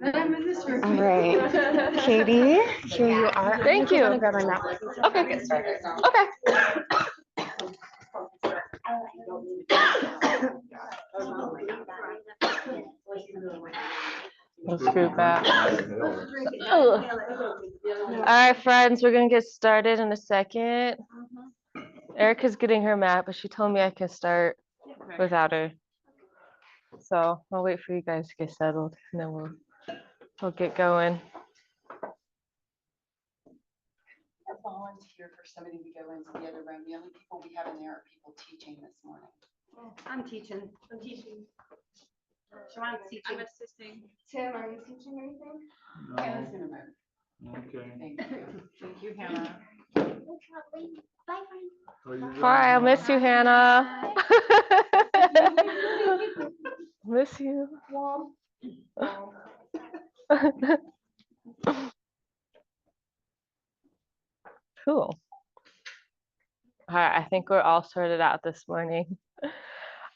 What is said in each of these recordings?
All right, Katie, here you are. Thank you. Want to grab my map? Okay. Get started. Okay. We'll scoot back. Ugh. All right, friends, we're gonna get started in a second. Erica's getting her mat, but she told me I can start without her. So I'll wait for you guys to get settled, and then we'll get going. Volunteer for somebody to go into the other room. The only people we have in there are people teaching this morning. I'm teaching. Siobhan's teaching. I'm assisting. Tim, are you teaching anything? No. Yeah, in a moment. Okay. Thank you. Thank you, Hannah. Bye, friends. Bye, I'll miss you, Hannah. Miss you. Cool. All right, I think we're all sorted out this morning. All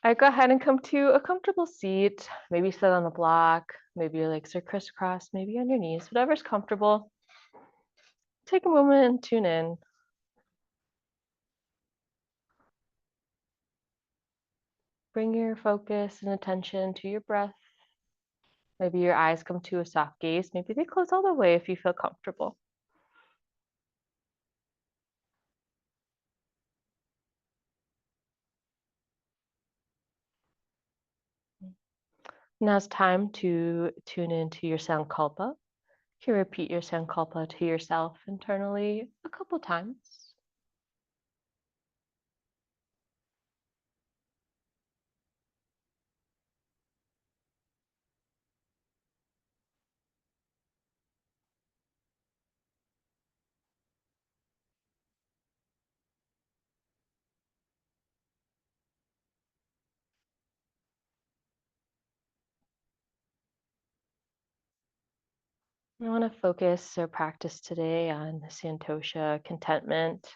right, go ahead and come to a comfortable seat. Maybe sit on a block. Maybe your legs are crisscrossed. Maybe on your knees. Whatever's comfortable. Take a moment and tune in. Bring your focus and attention to your breath. Maybe your eyes come to a soft gaze. Maybe they close all the way if you feel comfortable. Now it's time to tune into your sankalpa. You can repeat your sankalpa to yourself internally a couple times. I want to focus or practice today on santosha, contentment.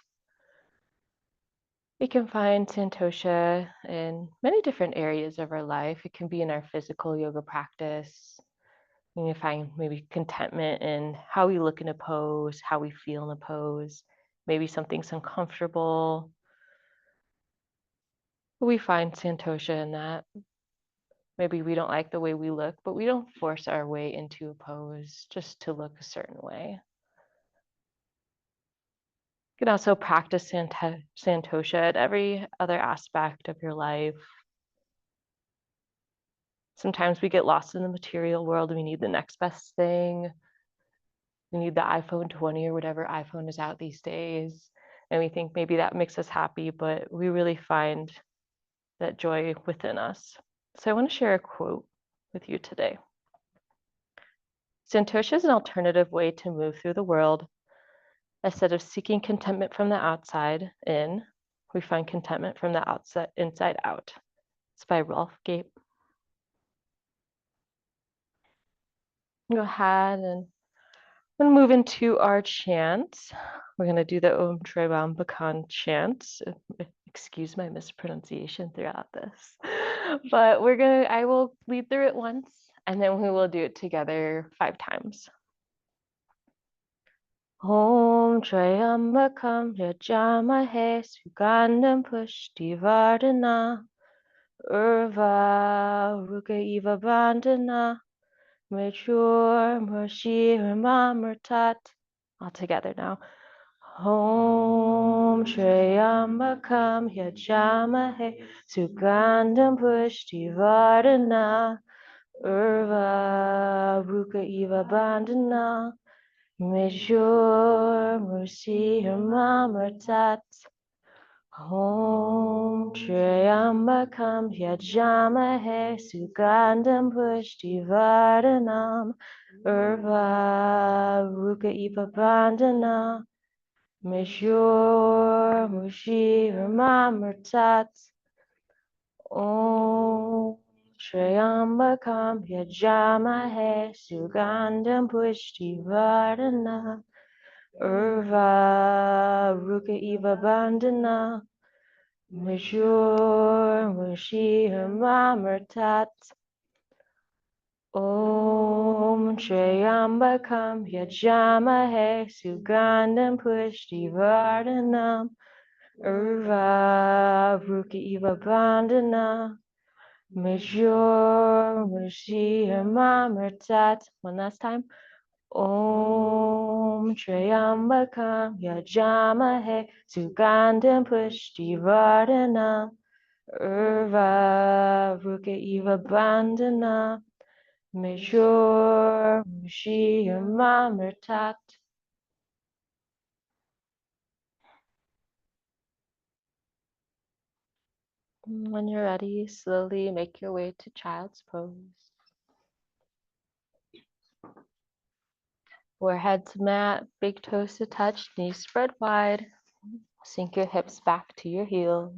We can find santosha in many different areas of our life. It can be in our physical yoga practice. You can find maybe contentment in how we look in a pose, how we feel in a pose. Maybe something's uncomfortable. We find santosha in that. Maybe we don't like the way we look, but we don't force our way into a pose just to look a certain way. You can also practice santosha at every other aspect of your life. Sometimes we get lost in the material world and we need the next best thing. We need the iPhone 20 or whatever iPhone is out these days. And we think maybe that makes us happy, but we really find that joy within us. So I want to share a quote with you today. Santosha is an alternative way to move through the world. Instead of seeking contentment from the outside in, we find contentment from the outside inside out. It's by Rolf Gape. Go ahead and we're going to move into our chants. We're going to do the Om Tribam Bakan chant. Excuse my mispronunciation throughout this. But I will lead through it once and then we will do it together 5 times. Om Trayambakam Yajamahe Sugandham Pushtivardhana Urva Ruka Eva Bandhana Mature Murshi Murtat. All together now. Om Trayambakam Yajamahe Sugandham Pushtivardhana Urva Ruka Eva Bandhana Mature Murshi Murtat. Om Trayambakam Yajamahe Sugandham Pushtivardhanam Urva Ruka Iva Bandhana Mature Murshi Murtat. Om Trayambakam Yajamahe Sugandham Pushtivardhana Urva Ruka Iva Bandhana Mature Murshi Murtat. Om Trayambakam Yajamahe Sugandham Pushtivardhanam Urva Ruki Iva Bandhana Major Mushiyamamertat. One last time. Om Trayambakam Yajamahe Sugandham Pushtivardhanam Urva Ruka Iva Bandhana Major Mushiyamamertat. When you're ready, slowly make your way to child's pose. Forehead to mat, big toes to touch, knees spread wide. Sink your hips back to your heels.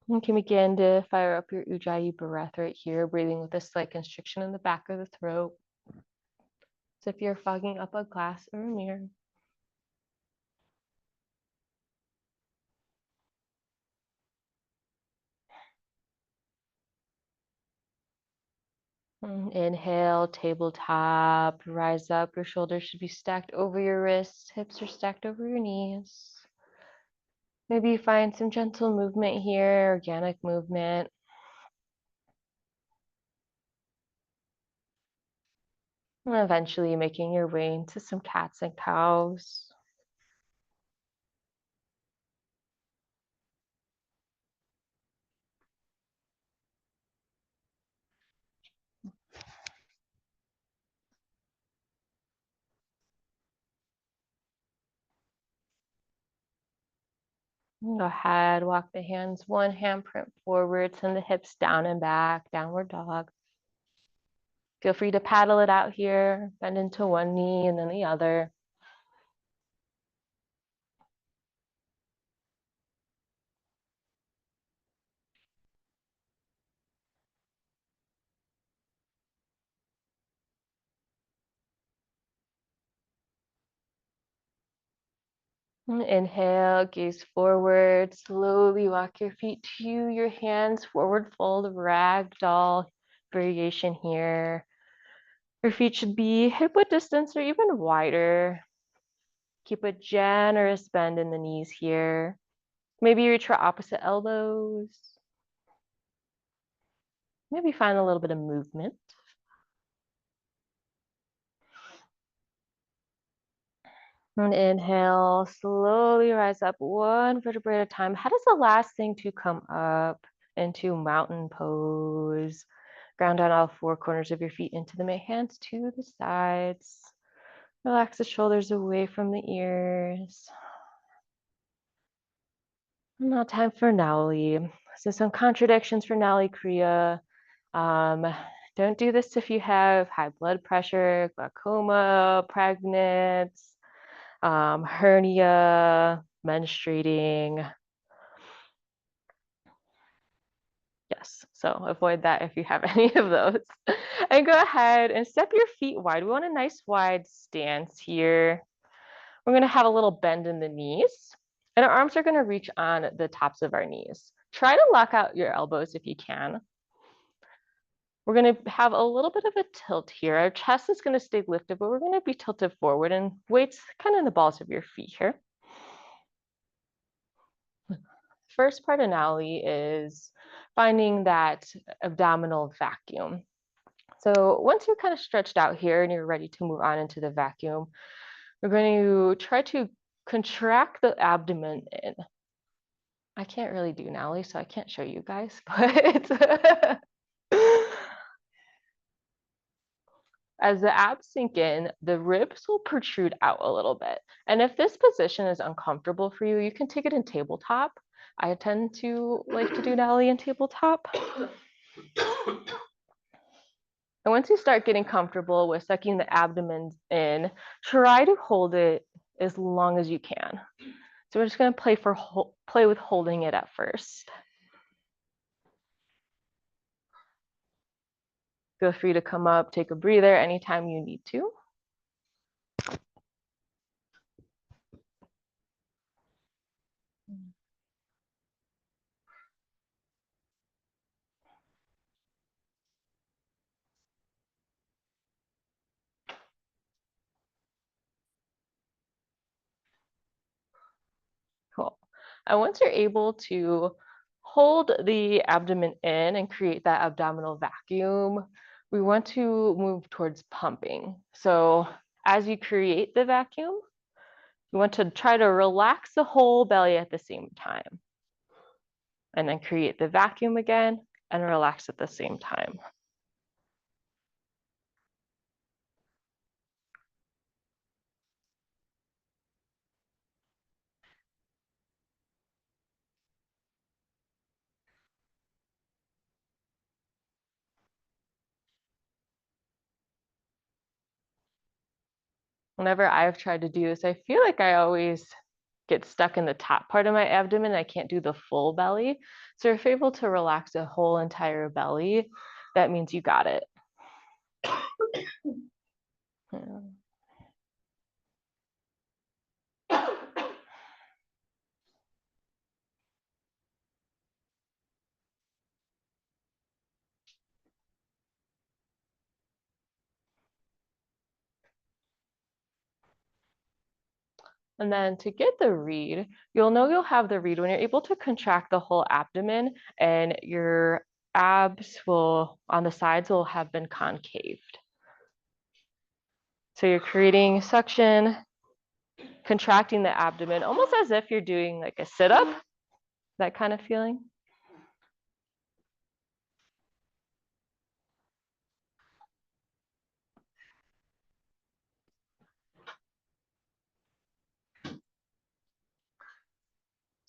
You can begin to fire up your Ujjayi breath right here, breathing with a slight constriction in the back of the throat. As if you're fogging up a glass or a mirror. Inhale, tabletop, rise up. Your shoulders should be stacked over your wrists. Hips are stacked over your knees. Maybe you find some gentle movement here, organic movement. And eventually making your way into some cats and cows. Go ahead, walk the hands one handprint forward, send the hips down and back, downward dog. Feel free to paddle it out here, bend into one knee and then the other. Inhale, gaze forward, slowly walk your feet to your hands, forward fold, ragdoll variation here. Your feet should be hip width distance or even wider. Keep a generous bend in the knees here. Maybe reach for opposite elbows. Maybe find a little bit of movement. And inhale, slowly rise up one vertebrae at a time. Head is the last thing to come up into mountain pose. Ground down all four corners of your feet into the mat, hands to the sides. Relax the shoulders away from the ears. Now time for Nauli. So some contradictions for Nauli Kriya. Don't do this if you have high blood pressure, glaucoma, pregnant, hernia, menstruating. Yes, so avoid that if you have any of those. And go ahead and step your feet wide. We want a nice wide stance here. We're gonna have a little bend in the knees and our arms are gonna reach on the tops of our knees. Try to lock out your elbows if you can. We're gonna have a little bit of a tilt here. Our chest is gonna stay lifted, but we're gonna be tilted forward and weights kind of in the balls of your feet here. First part of Nauli is finding that abdominal vacuum. So once you're kind of stretched out here and you're ready to move on into the vacuum, we're going to try to contract the abdomen in. I can't really do Nauli, so I can't show you guys, but as the abs sink in, the ribs will protrude out a little bit. And if this position is uncomfortable for you, you can take it in tabletop. I tend to like to do Nauli in tabletop. And once you start getting comfortable with sucking the abdomen in, try to hold it as long as you can. So we're just going to play with holding it at first. Feel free to come up, take a breather anytime you need to. Cool. And once you're able to hold the abdomen in and create that abdominal vacuum, we want to move towards pumping. So as you create the vacuum, you want to try to relax the whole belly at the same time. And then create the vacuum again and relax at the same time. Whenever I've tried to do this, I feel like I always get stuck in the top part of my abdomen. I can't do the full belly. So if you're able to relax the whole entire belly, that means you got it. Yeah. And then to get the read, you'll know you'll have the read when you're able to contract the whole abdomen and your abs will, on the sides, will have been concaved. So you're creating suction, contracting the abdomen, almost as if you're doing like a sit-up, that kind of feeling.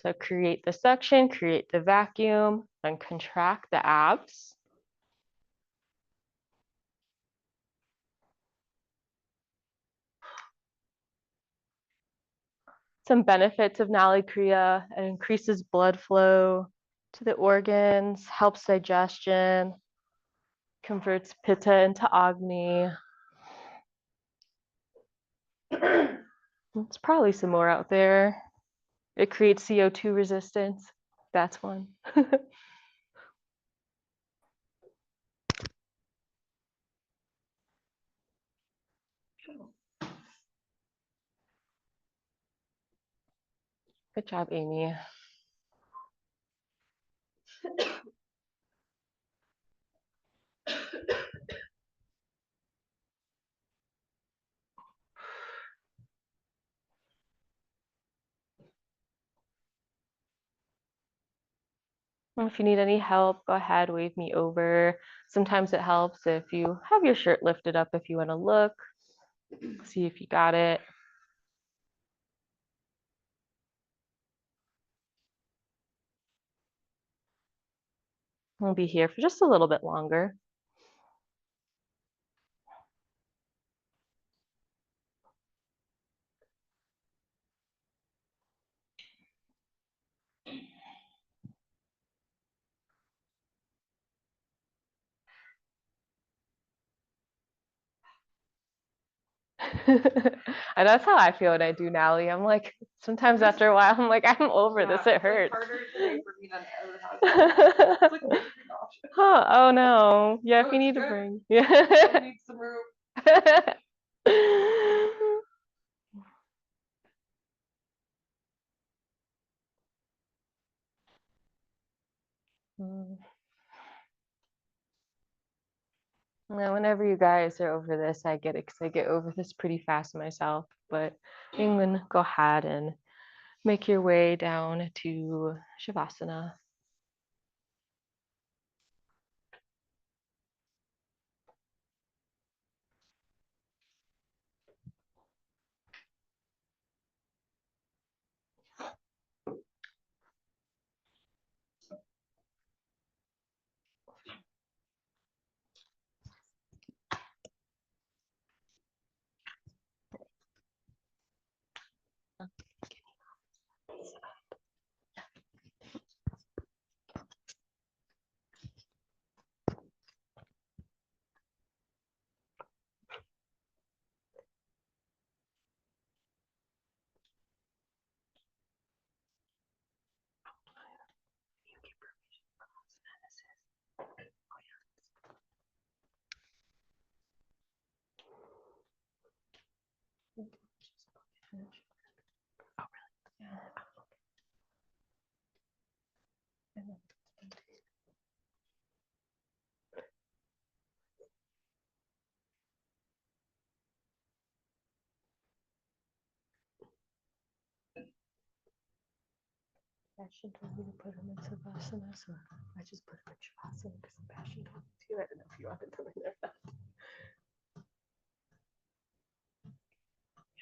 So create the suction, create the vacuum, and contract the abs. Some benefits of Nali Kriya: it increases blood flow to the organs, helps digestion, converts pitta into agni. There's probably some more out there. It creates CO2 resistance. That's one. Good job, Amy. If you need any help, go ahead, wave me over. Sometimes it helps if you have your shirt lifted up if you want to look, see if you got it. We'll be here for just a little bit longer. And that's how I feel when I do Nally. I'm like, sometimes after a while, I'm like, I'm over this. It hurts. Huh, oh no. Yeah, if you need to bring. Yeah. Need some room. Now, whenever you guys are over this, I get it because I get over this pretty fast myself. But you can go ahead and make your way down to Shavasana. passion told me to put him in Sadhana, so I just put him in Shavasana because the passion told me to. I don't know if you wanted them in there.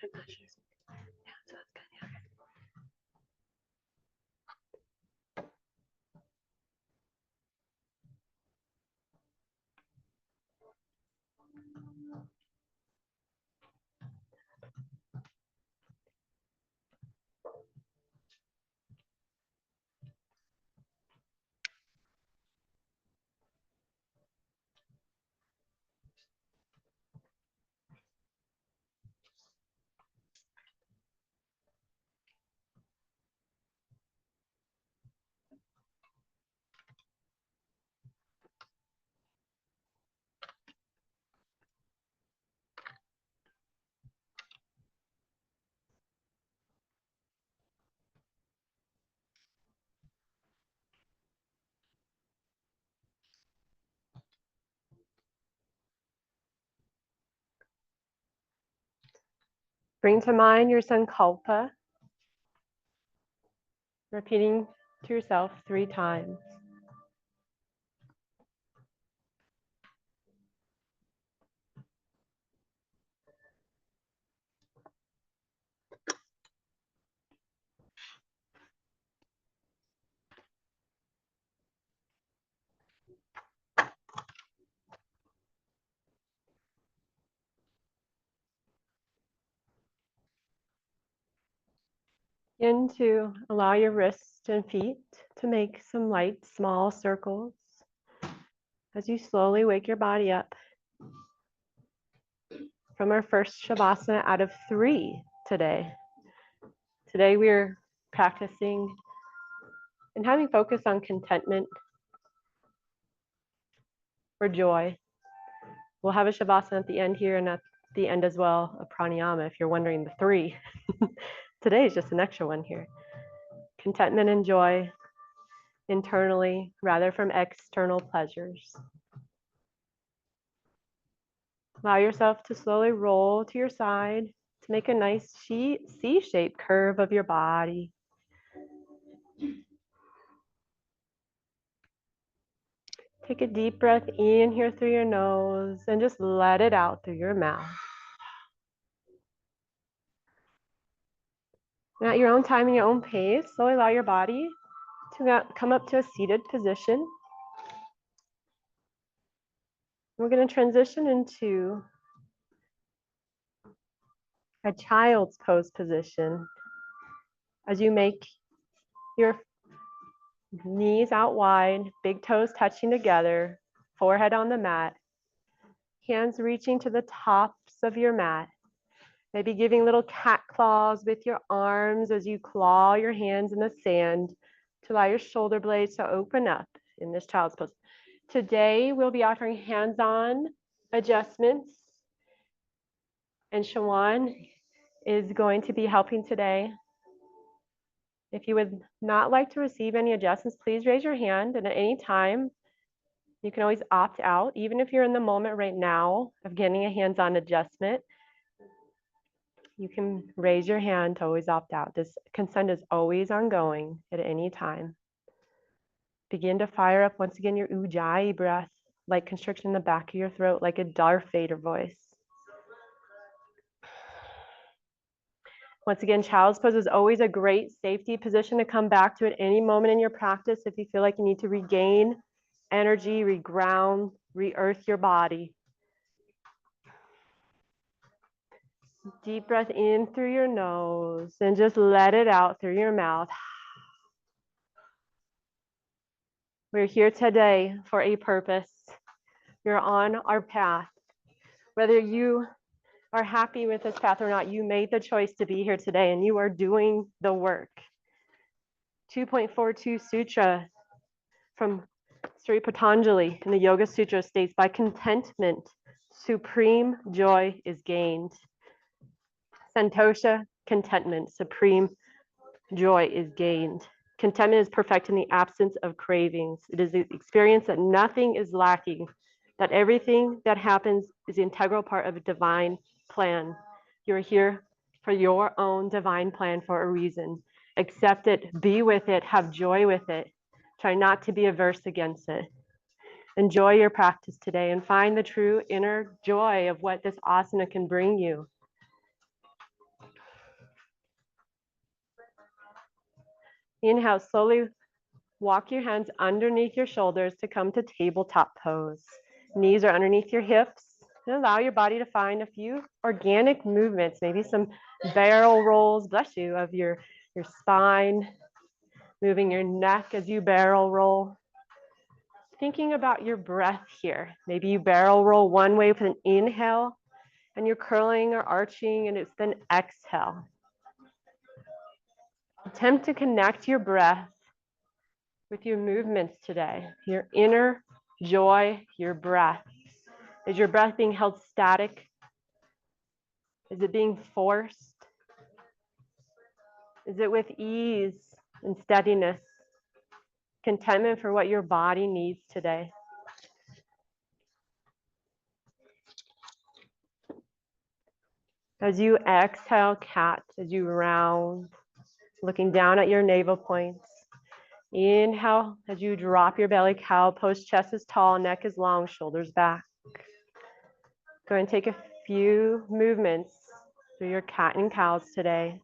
I'm not sure. Yeah, so that's good. Yeah. Bring to mind your sankalpa, repeating to yourself 3 times. Begin to allow your wrists and feet to make some light, small circles as you slowly wake your body up from our first Shavasana out of 3 today. Today we're practicing and having focus on contentment or joy. We'll have a Shavasana at the end here and at the end as well, a pranayama if you're wondering the 3. Today is just an extra one here. Contentment and joy internally rather from external pleasures. Allow yourself to slowly roll to your side to make a nice C-shaped curve of your body. Take a deep breath in here through your nose and just let it out through your mouth. And at your own time and your own pace, slowly allow your body to come up to a seated position. We're going to transition into a child's pose position as you make your knees out wide, big toes touching together, forehead on the mat, hands reaching to the tops of your mat. Maybe giving little cat claws with your arms as you claw your hands in the sand to allow your shoulder blades to open up in this child's pose. Today, we'll be offering hands-on adjustments, and Shawan is going to be helping today. If you would not like to receive any adjustments, please raise your hand, and at any time, you can always opt out, even if you're in the moment right now of getting a hands-on adjustment. You can raise your hand to always opt out. This consent is always ongoing at any time. Begin to fire up once again your ujjayi breath, like constriction in the back of your throat, like a Darth Vader voice. Once again, child's pose is always a great safety position to come back to at any moment in your practice if you feel like you need to regain energy, reground, re-earth your body. Deep breath in through your nose and just let it out through your mouth. We're here today for a purpose. You're on our path. Whether you are happy with this path or not, you made the choice to be here today and you are doing the work. 2.42 Sutra from Sri Patanjali in the Yoga Sutra states, by contentment, supreme joy is gained. Santosha, contentment, supreme joy is gained. Contentment is perfect in the absence of cravings. It is the experience that nothing is lacking, that everything that happens is the integral part of a divine plan. You're here for your own divine plan for a reason. Accept it, be with it, have joy with it. Try not to be averse against it. Enjoy your practice today and find the true inner joy of what this asana can bring you. Inhale, slowly walk your hands underneath your shoulders to come to tabletop pose. Knees are underneath your hips. And allow your body to find a few organic movements, maybe some barrel rolls, bless you, of your spine, moving your neck as you barrel roll. Thinking about your breath here. Maybe you barrel roll one way with an inhale, and you're curling or arching, and it's then exhale. Attempt to connect your breath with your movements today, your inner joy, your breath. Is your breath being held static? Is it being forced? Is it with ease and steadiness? Contentment for what your body needs today. As you exhale, cat, as you round, looking down at your navel points. Inhale, as you drop your belly, cow pose, chest is tall, neck is long, shoulders back. Go and take a few movements through your cat and cows today.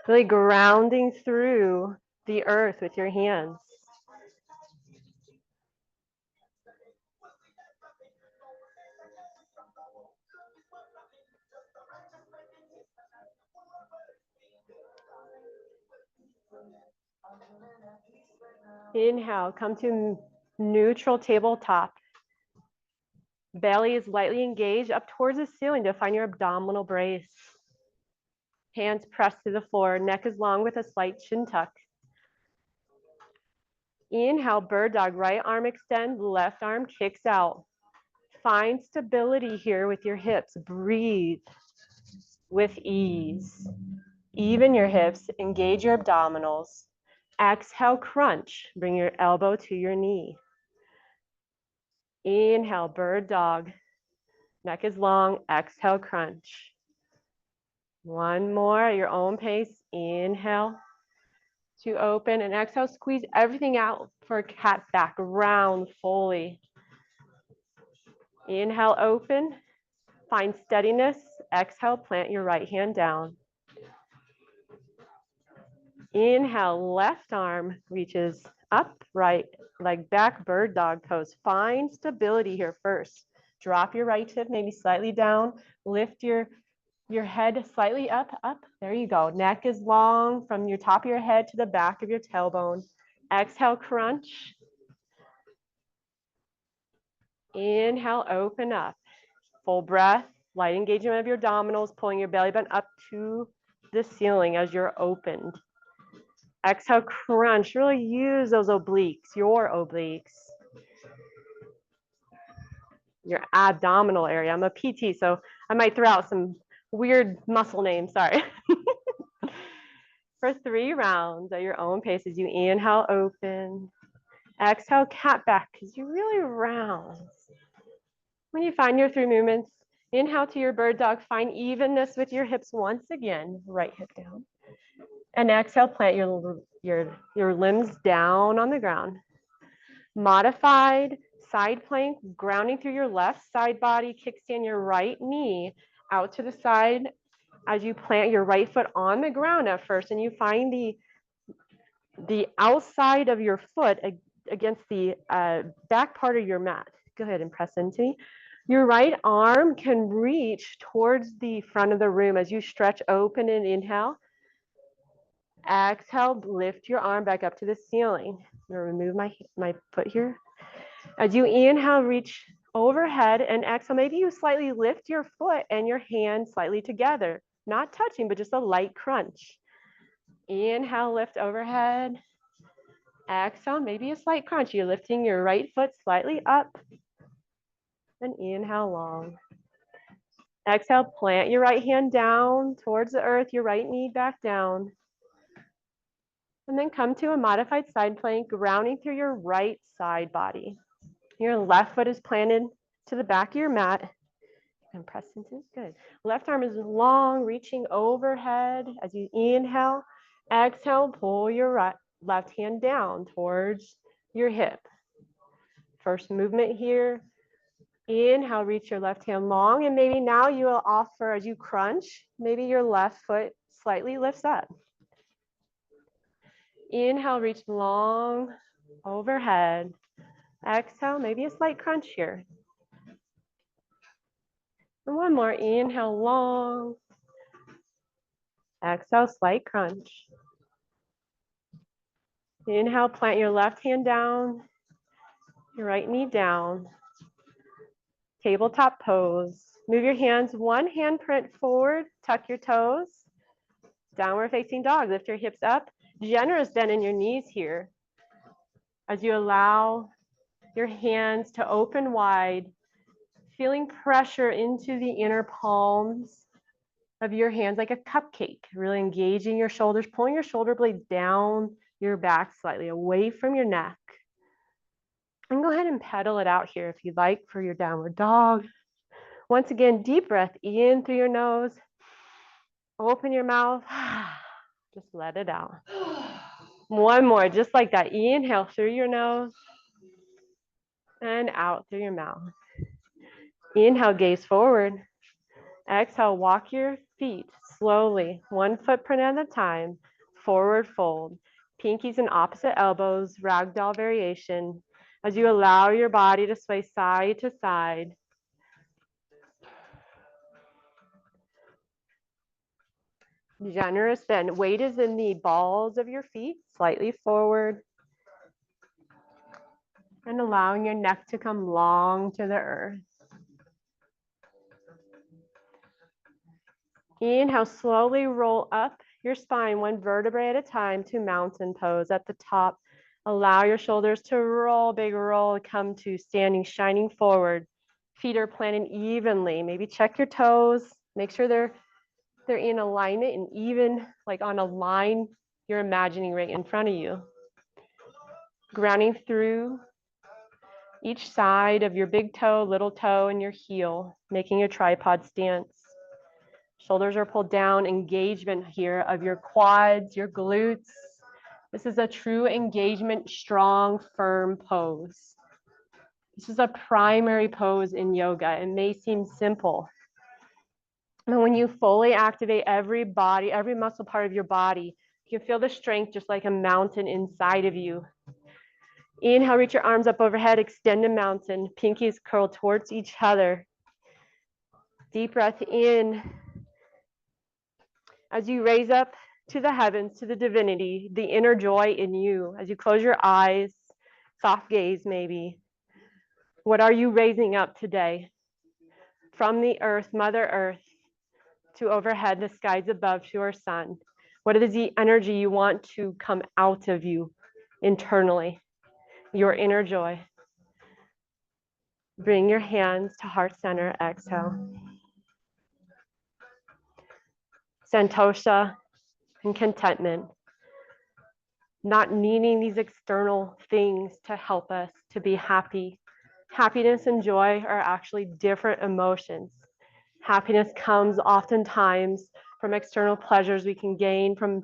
Really grounding through the earth with your hands. Inhale, come to neutral tabletop. Belly is lightly engaged up towards the ceiling to find your abdominal brace. Hands pressed to the floor, neck is long with a slight chin tuck. Inhale, bird dog, right arm extend, left arm kicks out. Find stability here with your hips. Breathe with ease. Even your hips, engage your abdominals. Exhale, crunch. Bring your elbow to your knee. Inhale, bird dog. Neck is long. Exhale, crunch. One more at your own pace. Inhale to open and exhale, squeeze everything out for a cat back. Round fully. Inhale, open. Find steadiness. Exhale, plant your right hand down. Inhale, left arm reaches up, right leg back, bird dog pose. Find stability here first. Drop your right hip maybe slightly down. Lift your head slightly up. There you go. Neck is long from your top of your head to the back of your tailbone. Exhale, crunch. Inhale, open up. Full breath, light engagement of your abdominals, pulling your belly button up to the ceiling as you're opened. Exhale, crunch. Really use those obliques, your obliques. Your abdominal area. I'm a PT, so I might throw out some weird muscle names, sorry. For 3 rounds at your own pace as you inhale, open. Exhale, cat back, because you really round. When you find your 3 movements, inhale to your bird dog, find evenness with your hips once again, right hip down. And exhale, plant your limbs down on the ground. Modified side plank, grounding through your left side body, kickstand your right knee out to the side as you plant your right foot on the ground at first, and you find the outside of your foot against the back part of your mat. Go ahead and press into me. Your right arm can reach towards the front of the room as you stretch open and inhale. Exhale, lift your arm back up to the ceiling. I'm gonna remove my foot here. As you inhale, reach overhead, and exhale, maybe you slightly lift your foot and your hand slightly together. Not touching, but just a light crunch. Inhale, lift overhead. Exhale, maybe a slight crunch. You're lifting your right foot slightly up. And inhale long. Exhale, plant your right hand down towards the earth, your right knee back down. And then come to a modified side plank, grounding through your right side body. Your left foot is planted to the back of your mat. And press into, good. Left arm is long, reaching overhead. As you inhale, exhale, pull your left hand down towards your hip. First movement here. Inhale, reach your left hand long, and maybe now you will offer as you crunch, maybe your left foot slightly lifts up. Inhale, reach long overhead. Exhale, maybe a slight crunch here. And one more, inhale long. Exhale, slight crunch. Inhale, plant your left hand down, your right knee down. Tabletop pose. Move your hands one handprint forward, tuck your toes. Downward facing dog, lift your hips up. Generous bend in your knees here. As you allow your hands to open wide, feeling pressure into the inner palms of your hands like a cupcake, really engaging your shoulders, pulling your shoulder blades down your back slightly, away from your neck. And go ahead and pedal it out here if you'd like for your downward dog. Once again, deep breath in through your nose. Open your mouth. Just let it out. One more, just like that. Inhale through your nose and out through your mouth. Inhale, gaze forward. Exhale, walk your feet slowly, one footprint at a time. Forward fold. Pinkies and opposite elbows, ragdoll variation. As you allow your body to sway side to side. Generous bend. Weight is in the balls of your feet, slightly forward. And allowing your neck to come long to the earth. Inhale, slowly roll up your spine one vertebrae at a time to mountain pose at the top. Allow your shoulders to roll, big roll, come to standing, shining forward. Feet are planted evenly. Maybe check your toes. Make sure they're in alignment and even like on a line you're imagining right in front of you. Grounding through each side of your big toe, little toe, and your heel, making a tripod stance. Shoulders are pulled down, engagement here of your quads, your glutes. This is a true engagement, strong, firm pose. This is a primary pose in yoga. It may seem simple, but when you fully activate every muscle part of your body, you can feel the strength just like a mountain inside of you. Inhale, reach your arms up overhead, extend a mountain. Pinkies curl towards each other. Deep breath in. As you raise up to the heavens, to the divinity, the inner joy in you. As you close your eyes, soft gaze maybe. What are you raising up today? From the earth, Mother Earth, to overhead, the skies above, to our sun. What is the energy you want to come out of you internally? Your inner joy. Bring your hands to heart center, exhale. Santosha and contentment. Not needing these external things to help us to be happy. Happiness and joy are actually different emotions. Happiness comes oftentimes from external pleasures we can gain from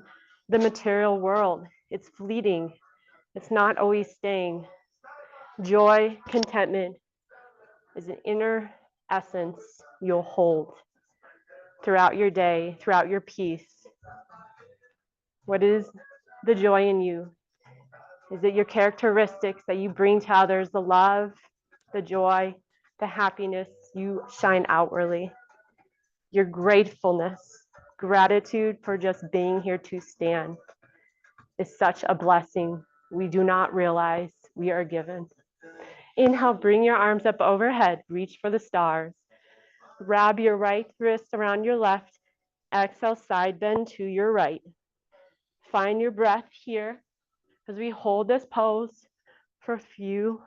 the material world. It's fleeting. It's not always staying. Joy, contentment is an inner essence you'll hold throughout your day, throughout your peace. What is the joy in you? Is it your characteristics that you bring to others, the love, the joy, the happiness you shine outwardly? Your gratefulness, gratitude for just being here to stand is such a blessing we do not realize we are given. Inhale, bring your arms up overhead, reach for the stars. Wrap your right wrist around your left. Exhale, side bend to your right. Find your breath here as we hold this pose for a few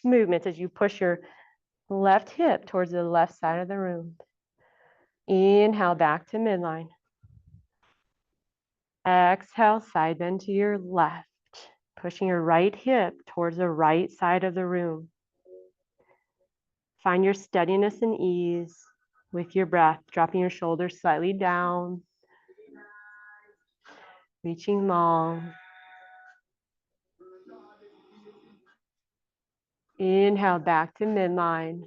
movements as you push your left hip towards the left side of the room. Inhale, back to midline. Exhale, side bend to your left, pushing your right hip towards the right side of the room. Find your steadiness and ease with your breath, dropping your shoulders slightly down, reaching long. Inhale back to midline.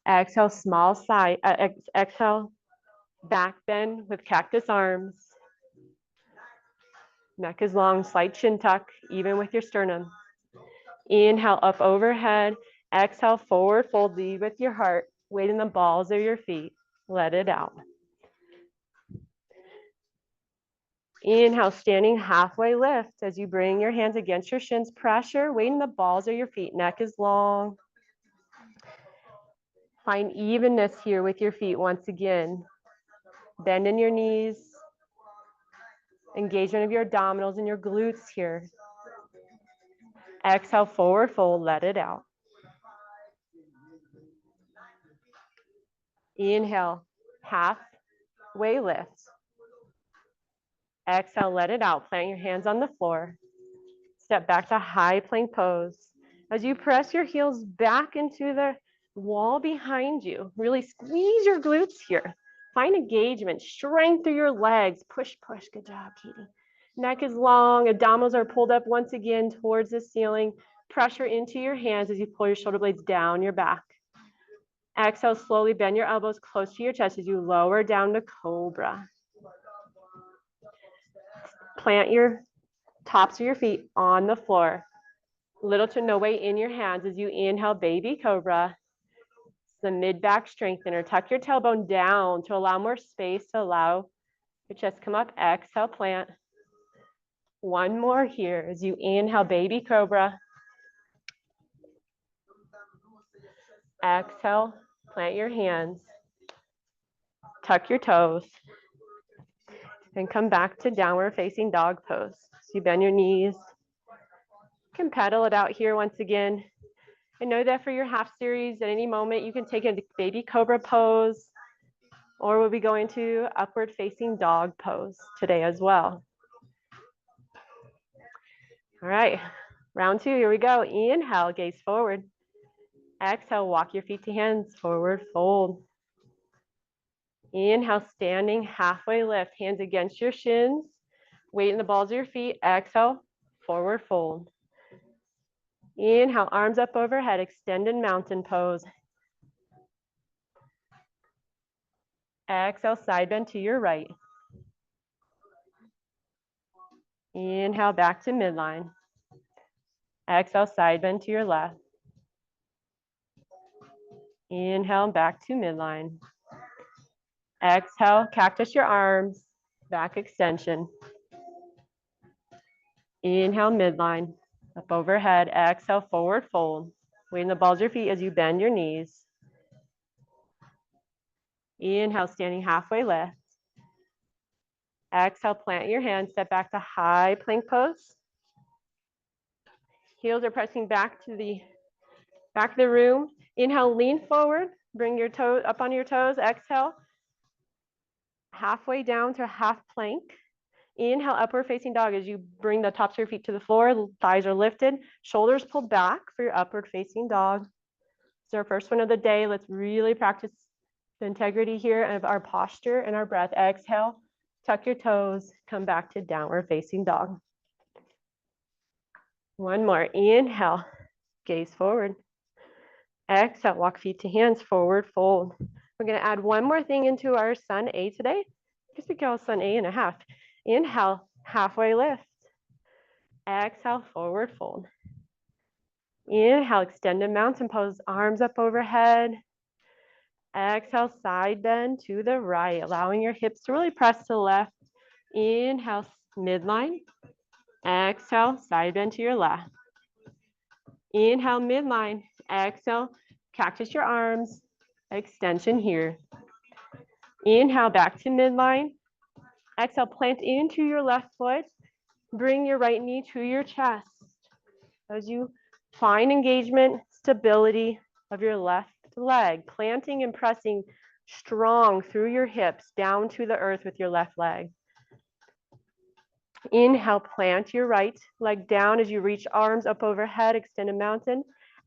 Exhale, small side, exhale, back bend with cactus arms. Neck is long, slight chin tuck, even with your sternum. Inhale, up overhead. Exhale, forward fold, lead with your heart. Weight in the balls of your feet. Let it out. Inhale, standing halfway lift as you bring your hands against your shins. Pressure, weight in the balls of your feet. Neck is long. Find evenness here with your feet once again. Bend in your knees. Engagement of your abdominals and your glutes here. Exhale, forward fold, let it out. Inhale, halfway lift. Exhale, let it out. Plant your hands on the floor. Step back to high plank pose. As you press your heels back into the wall behind you, really squeeze your glutes here. Find engagement, strength through your legs. Push, push. Good job, Katie. Neck is long. Abdominals are pulled up once again towards the ceiling. Pressure into your hands as you pull your shoulder blades down your back. Exhale, slowly bend your elbows close to your chest as you lower down to cobra. Plant your tops of your feet on the floor. Little to no weight in your hands as you inhale, baby cobra. It's the mid-back strengthener. Tuck your tailbone down to allow more space to allow your chest to come up. Exhale, plant. One more here as you inhale, baby cobra. Exhale, plant your hands. Tuck your toes. And come back to downward facing dog pose. So you bend your knees. You can pedal it out here once again. And know that for your half series, at any moment, you can take a baby cobra pose, or we'll be going to upward facing dog pose today as well. All right, round two, here we go. Inhale, gaze forward. Exhale, walk your feet to hands, forward fold. Inhale, standing halfway lift, hands against your shins, weight in the balls of your feet. Exhale, forward fold. Inhale, arms up overhead, extended mountain pose. Exhale, side bend to your right. Inhale, back to midline. Exhale, side bend to your left. Inhale, back to midline. Exhale, cactus your arms, back extension. Inhale, midline, up overhead. Exhale, forward fold. Weight in the balls of your feet as you bend your knees. Inhale, standing halfway lift. Exhale, plant your hands, step back to high plank pose. Heels are pressing back to the back of the room. Inhale, lean forward, bring your toes up on your toes. Exhale, halfway down to half plank. Inhale, upward facing dog as you bring the tops of your feet to the floor, thighs are lifted, shoulders pulled back for your upward facing dog. It's our first one of the day. Let's really practice the integrity here of our posture and our breath. Exhale, tuck your toes, come back to downward facing dog. One more, inhale, gaze forward. Exhale, walk feet to hands, forward fold. We're gonna add one more thing into our sun A today. I guess we call sun A and a half. Inhale, halfway lift. Exhale, forward fold. Inhale, extended mountain pose, arms up overhead. Exhale, side bend to the right, allowing your hips to really press to the left. Inhale, midline. Exhale, side bend to your left. Inhale, midline. Exhale, cactus your arms, extension here. Inhale, back to midline. Exhale, plant into your left foot. Bring your right knee to your chest. As you find engagement, stability of your left leg, planting and pressing strong through your hips down to the earth with your left leg. Inhale, plant your right leg down as you reach arms up overhead, extend a mountain.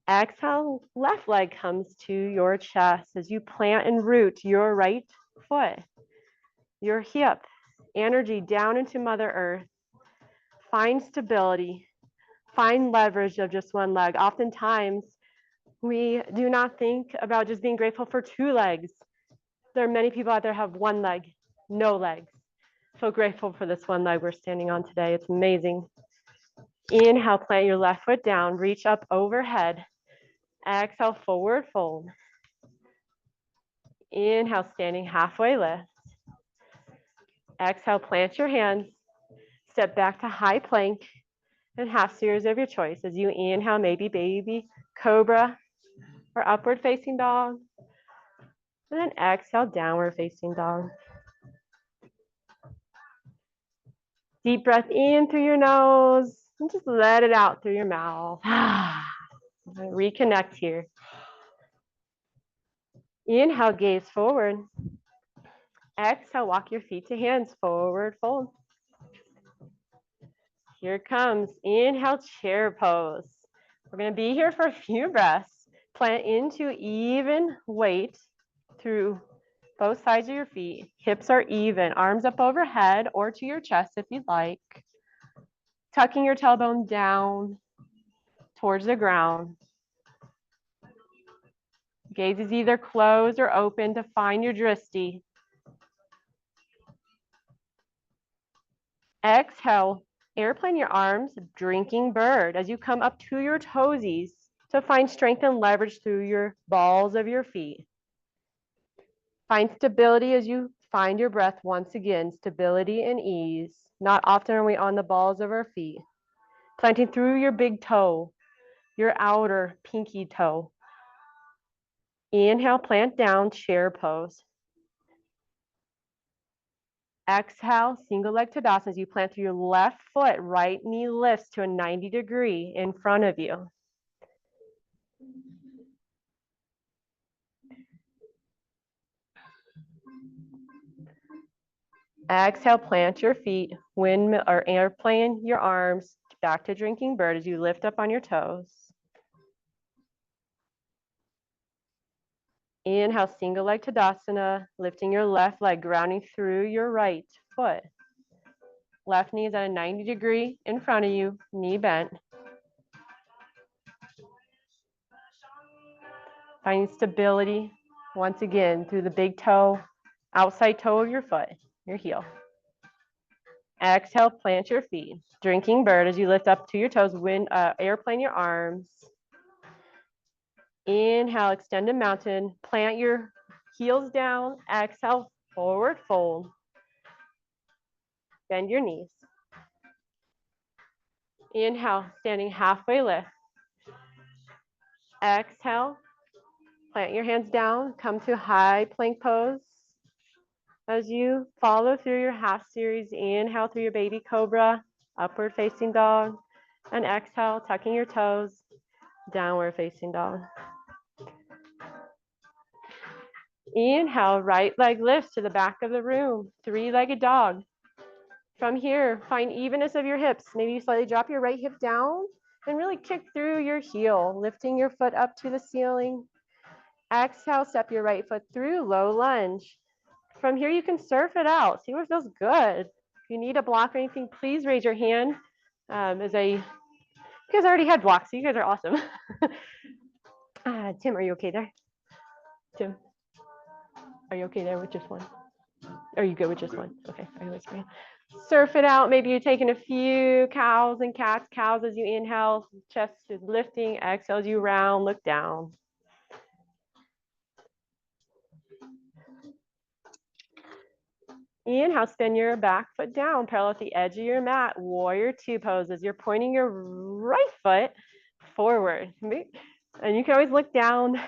Exhale, left leg comes to your chest as you plant and root your right foot, your hip, energy down into Mother Earth. Find stability, find leverage of just one leg. Oftentimes, we do not think about just being grateful for two legs. There are many people out there who have one leg, no legs. So grateful for this one leg we're standing on today. It's amazing. Inhale, plant your left foot down, reach up overhead. Exhale, forward fold. Inhale, standing halfway lift. Exhale, plant your hands. Step back to high plank and half series of your choice. As you inhale, maybe baby cobra or upward facing dog. And then exhale, downward facing dog. Deep breath in through your nose and just let it out through your mouth. Reconnect here. Inhale, gaze forward. Exhale, walk your feet to hands, forward fold. Here it comes. Inhale, chair pose. We're going to be here for a few breaths. Plant into even weight through both sides of your feet. Hips are even. Arms up overhead or to your chest if you'd like. Tucking your tailbone down towards the ground. Gaze is either closed or open to find your drishti. Exhale, airplane your arms, drinking bird as you come up to your toesies to find strength and leverage through your balls of your feet. Find stability as you find your breath once again, stability and ease. Not often are we on the balls of our feet. Planting through your big toe, your outer pinky toe. Inhale, plant down, chair pose. Exhale, single leg Tadasana as you plant through your left foot, right knee lifts to a 90-degree in front of you. Exhale, plant your feet, windmill or airplane your arms back to drinking bird as you lift up on your toes. Inhale, single leg Tadasana, lifting your left leg, grounding through your right foot. Left knee is at a 90-degree in front of you, knee bent. Finding stability once again through the big toe, outside toe of your foot, your heel. Exhale, plant your feet. Drinking bird as you lift up to your toes, airplane your arms. Inhale, extended mountain. Plant your heels down. Exhale, forward fold. Bend your knees. Inhale, standing halfway lift. Exhale, plant your hands down. Come to high plank pose. As you follow through your half series, inhale through your baby cobra, upward facing dog, and exhale, tucking your toes, downward facing dog. Inhale, right leg lifts to the back of the room, three-legged dog. From here, find evenness of your hips. Maybe you slightly drop your right hip down and really kick through your heel, lifting your foot up to the ceiling. Exhale, step your right foot through, low lunge. From here, you can surf it out. See what feels good. If you need a block or anything, please raise your hand. You guys already had blocks, so you guys are awesome. Tim, are you okay there? Tim, are you okay there with just one? Are you good with just one? Okay, are you whispering? Surf it out. Maybe you're taking a few cows and cats. Cows as you inhale, chest is lifting. Exhale as you round, look down. Inhale, spin your back foot down, parallel at the edge of your mat. Warrior two poses. You're pointing your right foot forward. And you can always look down.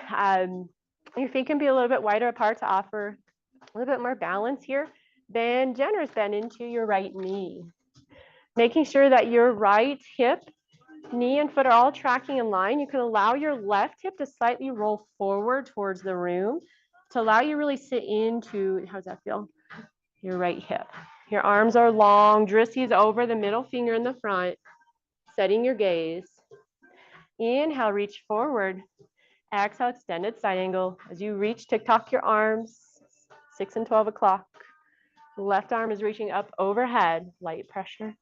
Your feet can be a little bit wider apart to offer a little bit more balance here. Bend, generous bend into your right knee. Making sure that your right hip, knee, and foot are all tracking in line. You can allow your left hip to slightly roll forward towards the room to allow you to really sit into, how does that feel? Your right hip. Your arms are long, drishti is over the middle finger in the front, setting your gaze. Inhale, reach forward. Exhale, extended side angle. As you reach, tick-tock your arms, 6 and 12 o'clock. Left arm is reaching up overhead, light pressure.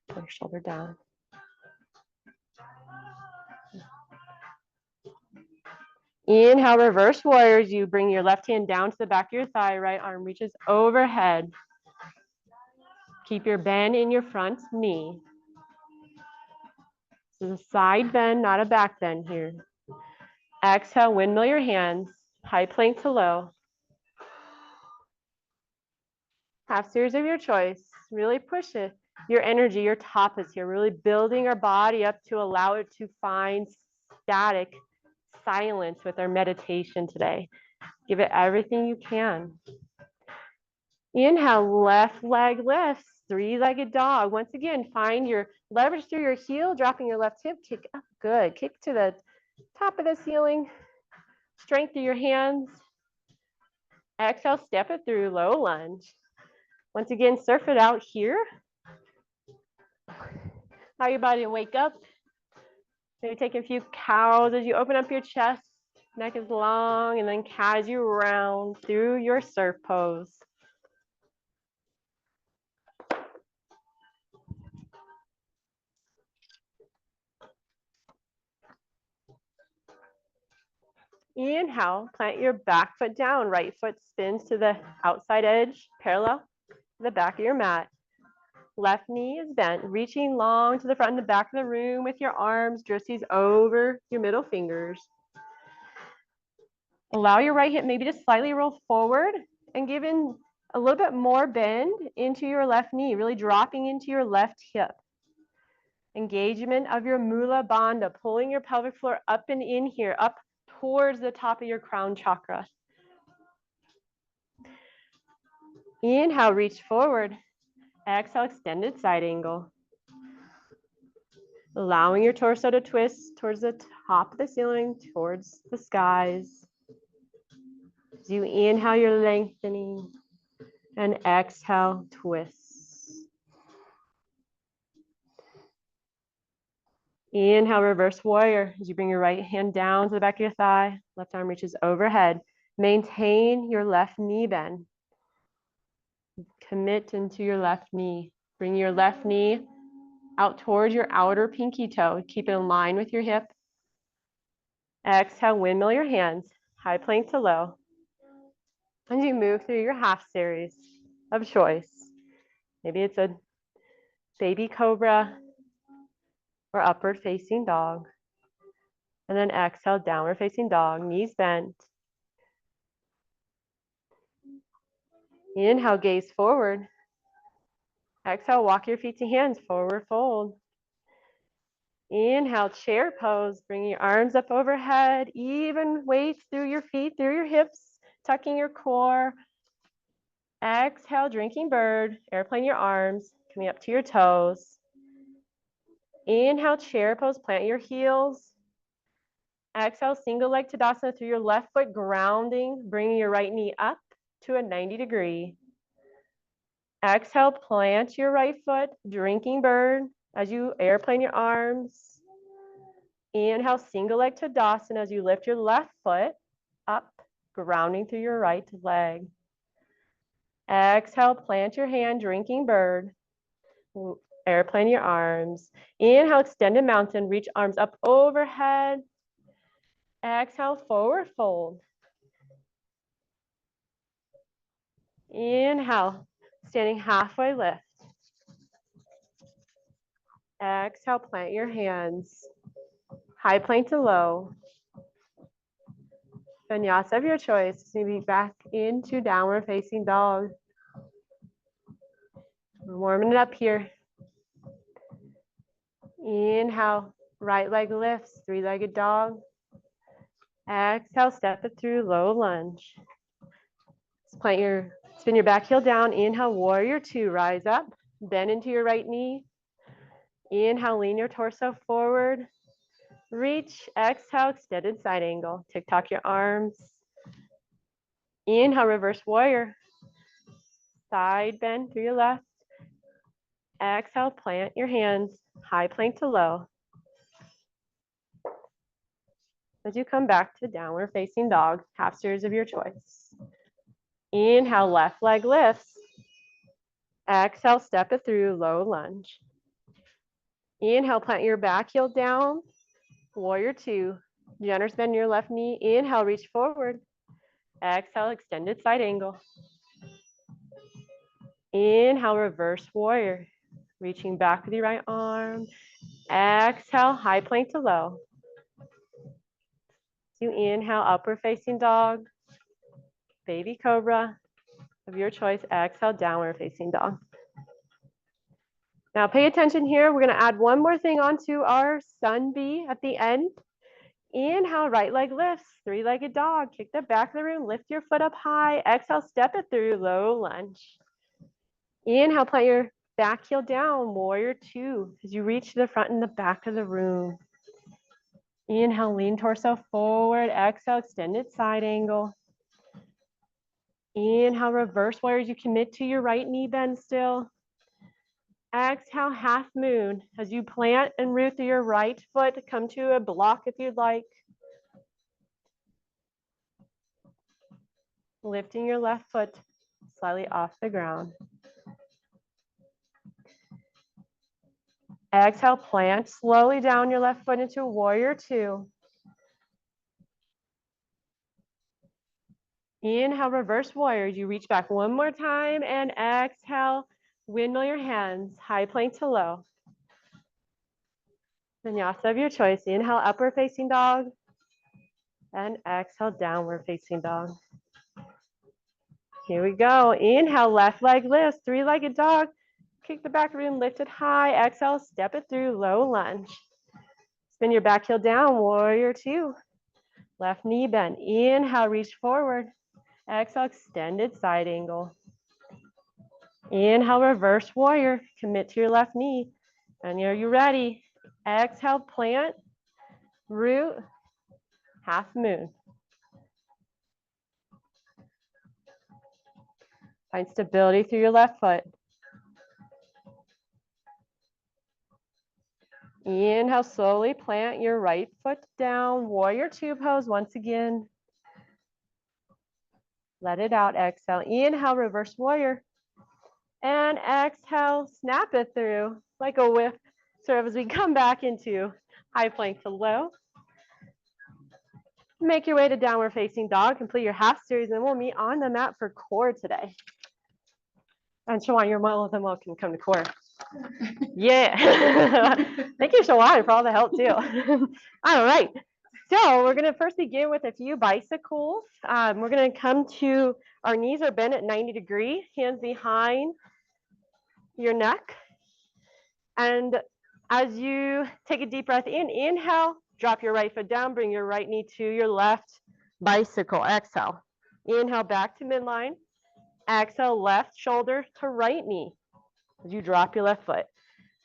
Pull your shoulder down. Inhale, reverse warriors. You bring your left hand down to the back of your thigh, right arm reaches overhead. Keep your bend in your front knee. This is a side bend, not a back bend here. Exhale, windmill your hands, high plank to low. Half series of your choice. Really push it. Your energy, your tapas here, really building our body up to allow it to find static silence with our meditation today. Give it everything you can. Inhale, left leg lifts, three-legged dog. Once again, find your leverage through your heel, dropping your left hip, kick up, good. Kick to the top of the ceiling, strength through your hands. Exhale, step it through, low lunge. Once again, surf it out here. Allow your body to wake up. Maybe take a few cows as you open up your chest, neck is long, and then cat as you round through your surf pose. Inhale, plant your back foot down, right foot spins to the outside edge, parallel to the back of your mat. Left knee is bent, reaching long to the front and the back of the room with your arms, drifties over your middle fingers. Allow your right hip maybe to slightly roll forward and give in a little bit more bend into your left knee, really dropping into your left hip. Engagement of your Mula Bandha, pulling your pelvic floor up and in here, up towards the top of your crown chakra. Inhale, reach forward. Exhale, extended side angle. Allowing your torso to twist towards the top of the ceiling, towards the skies. As you inhale, you're lengthening, and exhale, twist. Inhale, reverse warrior. As you bring your right hand down to the back of your thigh, left arm reaches overhead. Maintain your left knee bend. Commit into your left knee. Bring your left knee out towards your outer pinky toe. Keep it in line with your hip. Exhale, windmill your hands, high plank to low. As you move through your half series of choice, maybe it's a baby cobra or upward facing dog. And then exhale, downward facing dog, knees bent. Inhale, gaze forward. Exhale, walk your feet to hands, forward fold. Inhale, chair pose, bring your arms up overhead, even weights through your feet, through your hips, tucking your core. Exhale, drinking bird, airplane your arms, coming up to your toes. Inhale, chair pose, plant your heels. Exhale, single leg Tadasana through your left foot, grounding, bringing your right knee up to a 90-degree. Exhale, plant your right foot, drinking bird, as you airplane your arms. Inhale, single leg Tadasana as you lift your left foot up, grounding through your right leg. Exhale, plant your hand, drinking bird. Airplane your arms. Inhale, extended mountain, reach arms up overhead. Exhale, forward fold. Inhale, standing halfway lift. Exhale, plant your hands. High plank to low. Vinyasa of your choice. Maybe back into downward facing dog. We're warming it up here. Inhale, right leg lifts, three-legged dog. Exhale, step it through, low lunge. Spin your back heel down. Inhale, warrior two, rise up, bend into your right knee. Inhale, lean your torso forward. Reach, exhale, extended side angle. Tick-tock your arms. Inhale, reverse warrior. Side bend through your left. Exhale, plant your hands, high plank to low. as you come back to downward facing dog, half series of your choice. Inhale, left leg lifts. Exhale, step it through, low lunge. Inhale, plant your back heel down, warrior two. Generous bend your left knee. Inhale, reach forward. Exhale, extended side angle. Inhale, reverse warrior. Reaching back with your right arm. Exhale, high plank to low. You inhale, upward facing dog, baby cobra of your choice. Exhale, downward facing dog. Now pay attention here. We're going to add one more thing onto our sun bee at the end. Inhale, right leg lifts, three-legged dog. Kick the back of the room, lift your foot up high. Exhale, step it through, low lunge. Inhale, plant your back heel down, warrior two, as you reach to the front and the back of the room. Inhale, lean torso forward. Exhale, extended side angle. Inhale, reverse warrior as you commit to your right knee bend still. Exhale, half moon as you plant and root through your right foot. Come to a block if you'd like. Lifting your left foot slightly off the ground. Exhale, plant slowly down your left foot into warrior two. Inhale, reverse warrior. You reach back one more time and exhale, windmill your hands, high plank to low. Vinyasa of your choice. Inhale, upward facing dog. And exhale, downward facing dog. Here we go. Inhale, left leg lifts, three-legged dog. Kick the back room, lift it high. Exhale, step it through, low lunge. Spin your back heel down, warrior two. Left knee bend. Inhale, reach forward. Exhale, extended side angle. Inhale, reverse warrior. Commit to your left knee. And are you ready? Exhale, plant, root, half moon. Find stability through your left foot. Inhale, slowly plant your right foot down. Warrior two pose once again. Let it out. Exhale. Inhale, reverse warrior. And exhale, snap it through like a whip. Sort of as we come back into high plank to low. Make your way to downward facing dog. Complete your half series, and we'll meet on the mat for core today. And Shawan, you're more than welcome to come to core. Yeah. Thank you, Shawan, for all the help too. All right. So we're going to first begin with a few bicycles. We're going to come to our knees are bent at 90 degrees, hands behind your neck. And as you take a deep breath in, inhale, drop your right foot down, bring your right knee to your left bicycle. Exhale. Inhale back to midline. Exhale, left shoulder to right knee as you drop your left foot.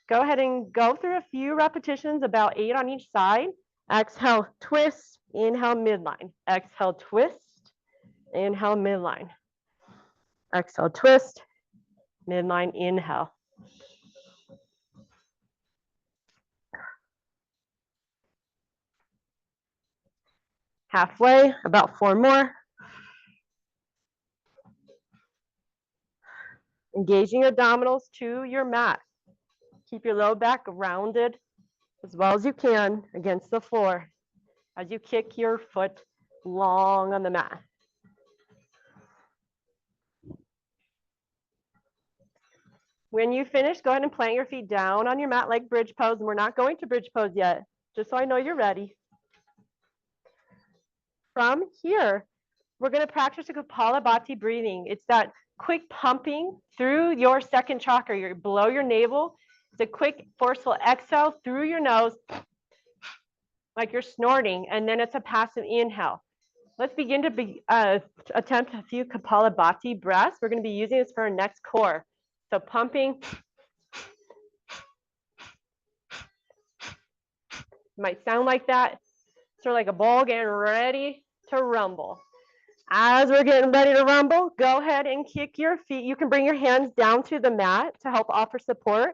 Go ahead and go through a few repetitions, about 8 on each side. Exhale, twist, inhale, midline. Exhale, twist, inhale, midline. Exhale, twist, midline, inhale. Halfway, about 4 more. Engaging your abdominals to your mat. Keep your low back rounded as well as you can against the floor as you kick your foot long on the mat. When you finish, go ahead and plant your feet down on your mat like bridge pose. And we're not going to bridge pose yet, just so I know you're ready. From here, we're going to practice a Kapalabhati breathing. It's that quick pumping through your second chakra. You're below your navel. It's a quick, forceful exhale through your nose, like you're snorting, and then it's a passive inhale. Let's begin to attempt a few Kapalabhati breaths. We're going to be using this for our next core. So pumping. Might sound like that. Sort of like a bull getting ready to rumble. As we're getting ready to rumble, go ahead and kick your feet. You can bring your hands down to the mat to help offer support.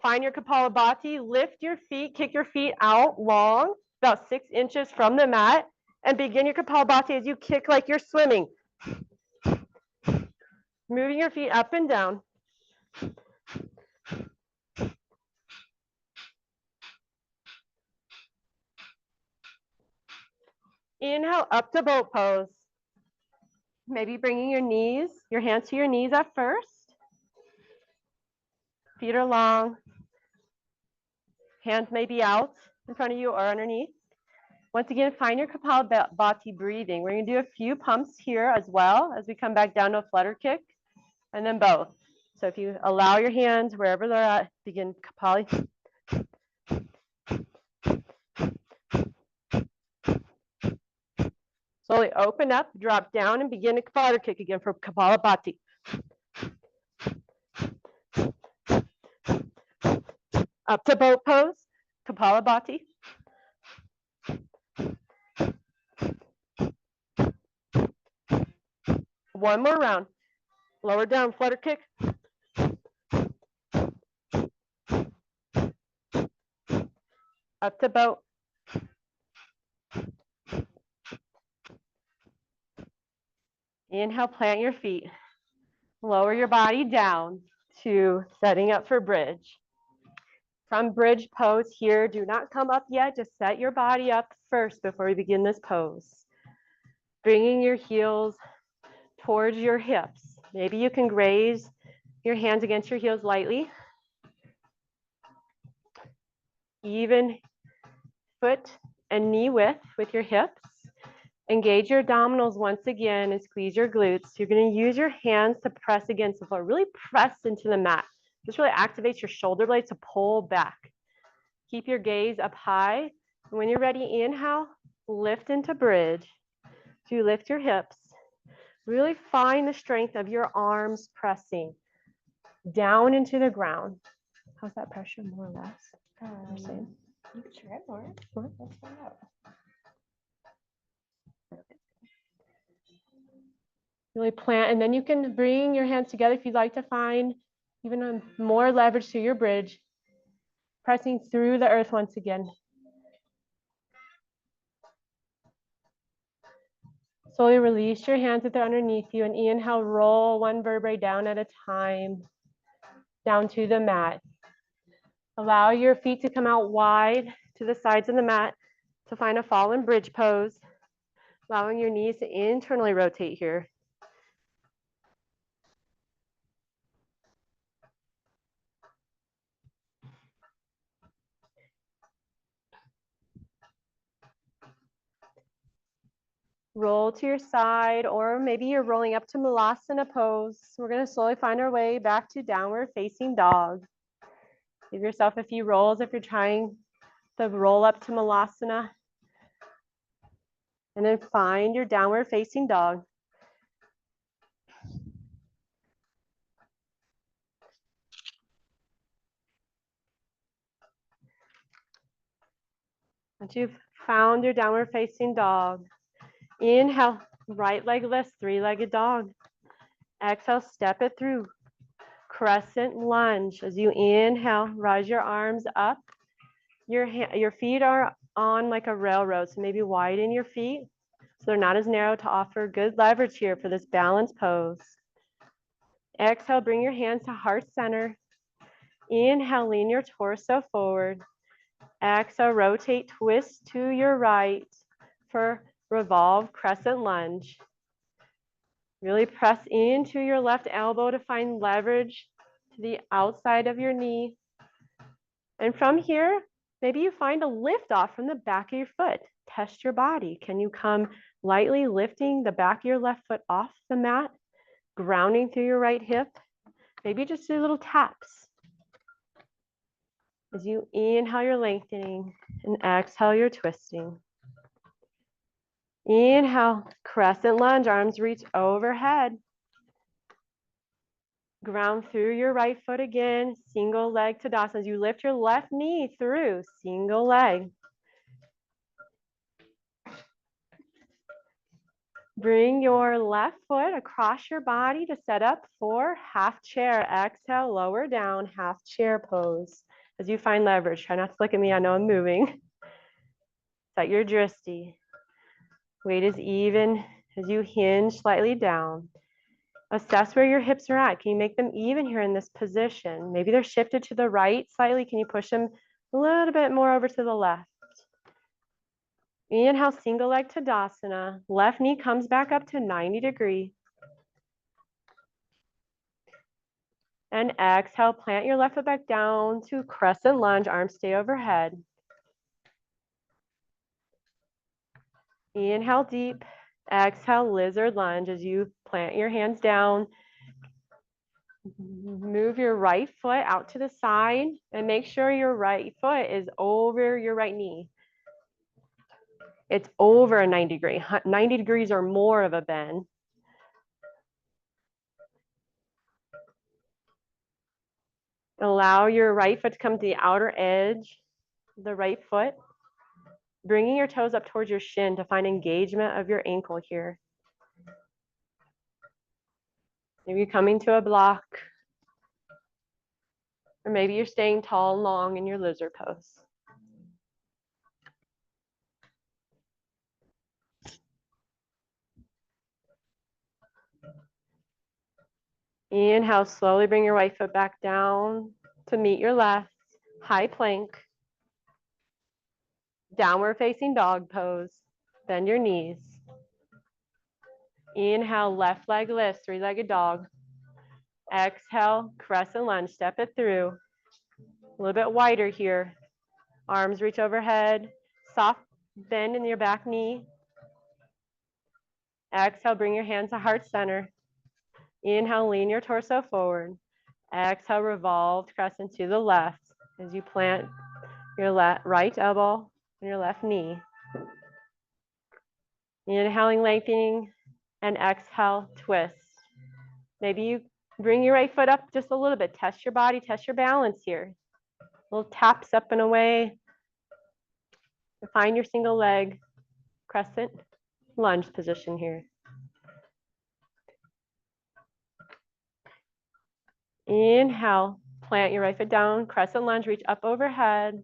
Find your Kapalabhati, lift your feet, kick your feet out long, about 6 inches from the mat, and begin your Kapalabhati as you kick like you're swimming. Moving your feet up and down. Inhale, up to boat pose. Maybe bringing your hands to your knees at first. Feet are long. Hands may be out in front of you or underneath. Once again, find your Kapalabhati breathing. We're going to do a few pumps here as well as we come back down to a flutter kick, and then both. So if you allow your hands wherever they're at, begin Kapali. Slowly open up, drop down, and begin a flutter kick again for Kapalabhati. Up to boat pose, Kapalabhati. One more round. Lower down, flutter kick. Up to boat. Inhale, plant your feet. Lower your body down to setting up for bridge. From bridge pose here, do not come up yet. Just set your body up first before we begin this pose. Bringing your heels towards your hips. Maybe you can graze your hands against your heels lightly. Even foot and knee width with your hips. Engage your abdominals once again and squeeze your glutes. You're going to use your hands to press against the floor. Really press into the mat. This really activates your shoulder blades to pull back. Keep your gaze up high. And when you're ready, inhale, lift into bridge. So you lift your hips. Really find the strength of your arms pressing down into the ground. How's that pressure, more or less? You can try more. Let's find out. Really plant, and then you can bring your hands together if you'd like to find even more leverage to your bridge. Pressing through the earth once again. Slowly release your hands if they're underneath you, and inhale, roll one vertebrae down at a time, down to the mat. Allow your feet to come out wide to the sides of the mat to find a fallen bridge pose, allowing your knees to internally rotate here. Roll to your side, or maybe you're rolling up to Malasana pose. We're going to slowly find our way back to downward facing dog. Give yourself a few rolls if you're trying to roll up to Malasana. And then find your downward facing dog. Once you've found your downward facing dog, inhale, right leg lifts, three-legged dog. Exhale, step it through. Crescent lunge. As you inhale, rise your arms up. Your feet are on like a railroad, so maybe widen your feet so they're not as narrow to offer good leverage here for this balanced pose. Exhale, bring your hands to heart center. Inhale, lean your torso forward. Exhale, rotate, twist to your right for revolve crescent lunge. Really press into your left elbow to find leverage to the outside of your knee. And from here, maybe you find a lift off from the back of your foot. Test your body. Can you come lightly lifting the back of your left foot off the mat, grounding through your right hip? Maybe just do little taps. As you inhale, you're lengthening, and exhale, you're twisting. Inhale, crescent lunge, arms reach overhead. Ground through your right foot again, single leg Tadasana. As you lift your left knee through, single leg. Bring your left foot across your body to set up for half chair. Exhale, lower down, half chair pose. As you find leverage, try not to look at me, I know I'm moving. Set your drishti. Weight is even as you hinge slightly down. Assess where your hips are at. Can you make them even here in this position? Maybe they're shifted to the right slightly. Can you push them a little bit more over to the left? Inhale, single leg Tadasana. Left knee comes back up to 90 degree. And exhale, plant your left foot back down to crescent lunge. Arms stay overhead. Inhale deep. Exhale, lizard lunge as you plant your hands down. Move your right foot out to the side and make sure your right foot is over your right knee. It's over a 90 degree, 90 degrees or more of a bend. Allow your right foot to come to the outer edge, the right foot, bringing your toes up towards your shin to find engagement of your ankle here. Maybe you're coming to a block, or maybe you're staying tall and long in your lizard pose. Inhale, slowly bring your right foot back down to meet your left. High plank. Downward facing dog pose. Bend your knees. Inhale, left leg lifts, three-legged dog. Exhale, crescent lunge, step it through. A little bit wider here. Arms reach overhead. Soft bend in your back knee. Exhale, bring your hands to heart center. Inhale, lean your torso forward. Exhale, revolved crescent to the left as you plant your right elbow and your left knee. Inhaling, lengthening, and exhale, twist. Maybe you bring your right foot up just a little bit. Test your body, test your balance here. Little taps up and away. Find your single leg crescent lunge position here. Inhale, plant your right foot down, crescent lunge, reach up overhead.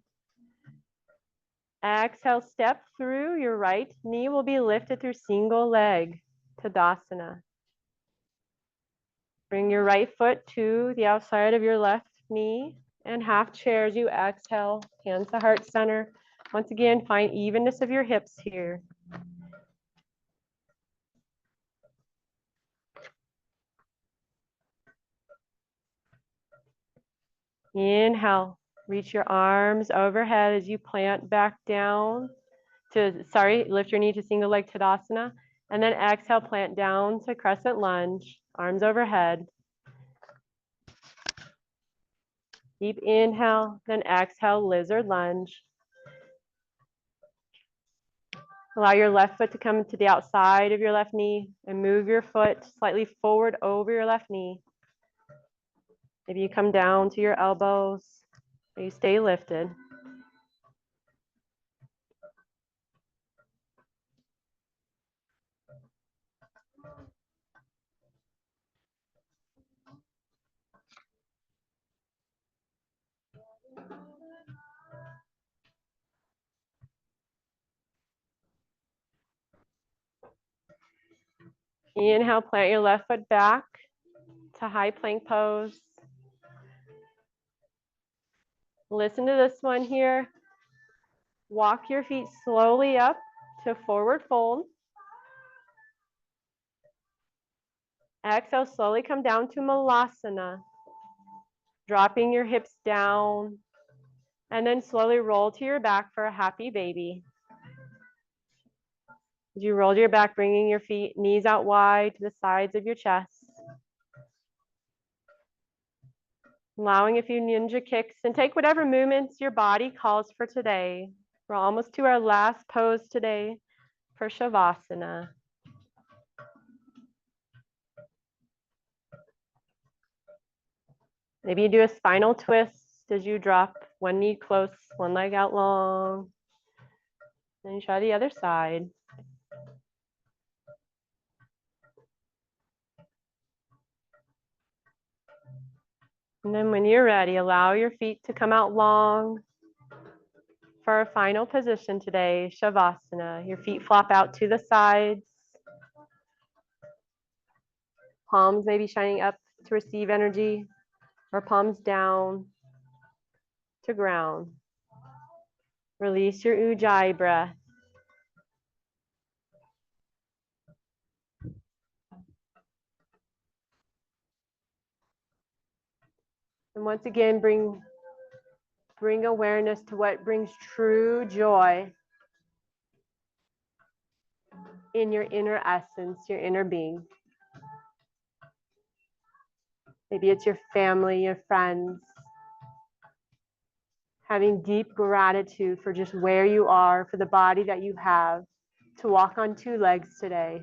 Exhale, step through. Your right knee will be lifted through single leg, Tadasana. Bring your right foot to the outside of your left knee and half chair as you exhale, hands to heart center. Once again, find evenness of your hips here. Inhale, reach your arms overhead as you plant back down to, lift your knee to single leg Tadasana. And then exhale, plant down to crescent lunge, arms overhead. Deep inhale, then exhale, lizard lunge. Allow your left foot to come to the outside of your left knee and move your foot slightly forward over your left knee. Maybe you come down to your elbows, or you stay lifted. Inhale, plant your left foot back to high plank pose. Listen to this one here. Walk your feet slowly up to forward fold. Exhale, slowly come down to Malasana. Dropping your hips down. And then slowly roll to your back for a happy baby. As you roll to your back, bringing your feet, knees out wide to the sides of your chest. Allowing a few ninja kicks and take whatever movements your body calls for today. We're almost to our last pose today for Shavasana. Maybe you do a spinal twist as you drop one knee close, one leg out long. Then you try the other side. And then when you're ready, allow your feet to come out long. For our final position today, Shavasana. Your feet flop out to the sides. Palms may be shining up to receive energy, or palms down to ground. Release your Ujjayi breath. And once again, bring awareness to what brings true joy in your inner essence, your inner being. Maybe it's your family, your friends. Having deep gratitude for just where you are, for the body that you have, to walk on two legs today,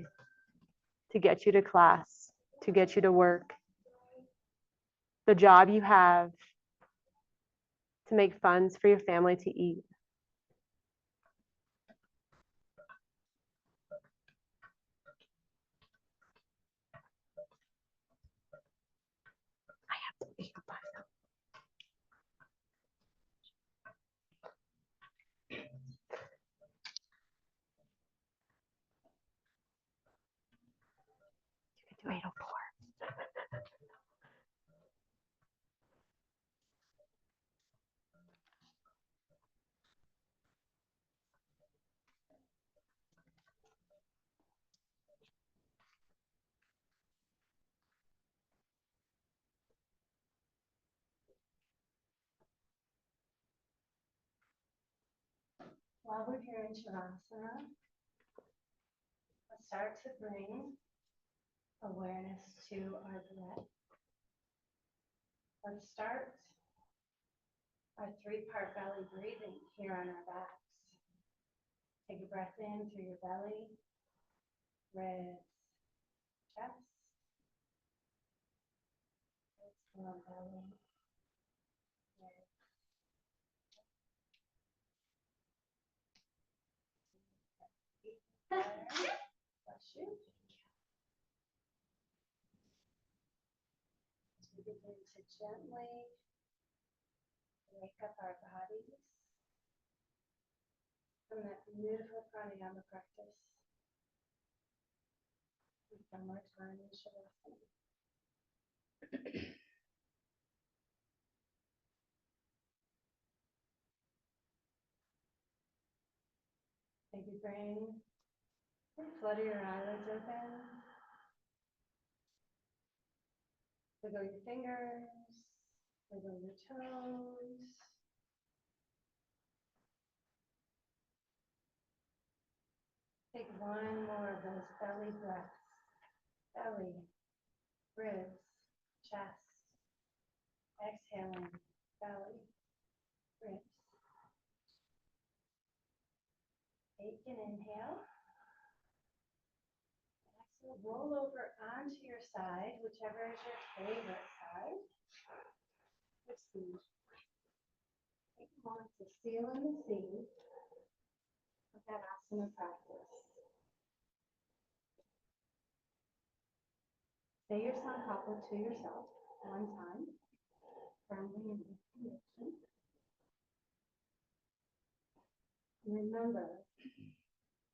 to get you to class, to get you to work, the job you have, to make funds for your family to eat. I have to eat by now. You can do 804. While we're here in Shavasana, let's start to bring awareness to our breath. Let's start our three-part belly breathing here on our backs. Take a breath in through your belly, ribs, chest. Exhale, belly, ribs. Bless you. We begin to gently wake up our bodies from that beautiful pranayama practice. One more time in Shavasana. Maybe flutter your eyelids open. Wiggle your fingers, wiggle your toes. Take one more of those belly breaths. Belly, ribs, chest. Exhaling, belly, ribs. Take an inhale. Exhale, roll over onto your side, whichever is your favorite side. Proceed. Take a moment to seal in the seed of that asana practice. Say your sankapa to yourself one time, grounding in this condition. And remember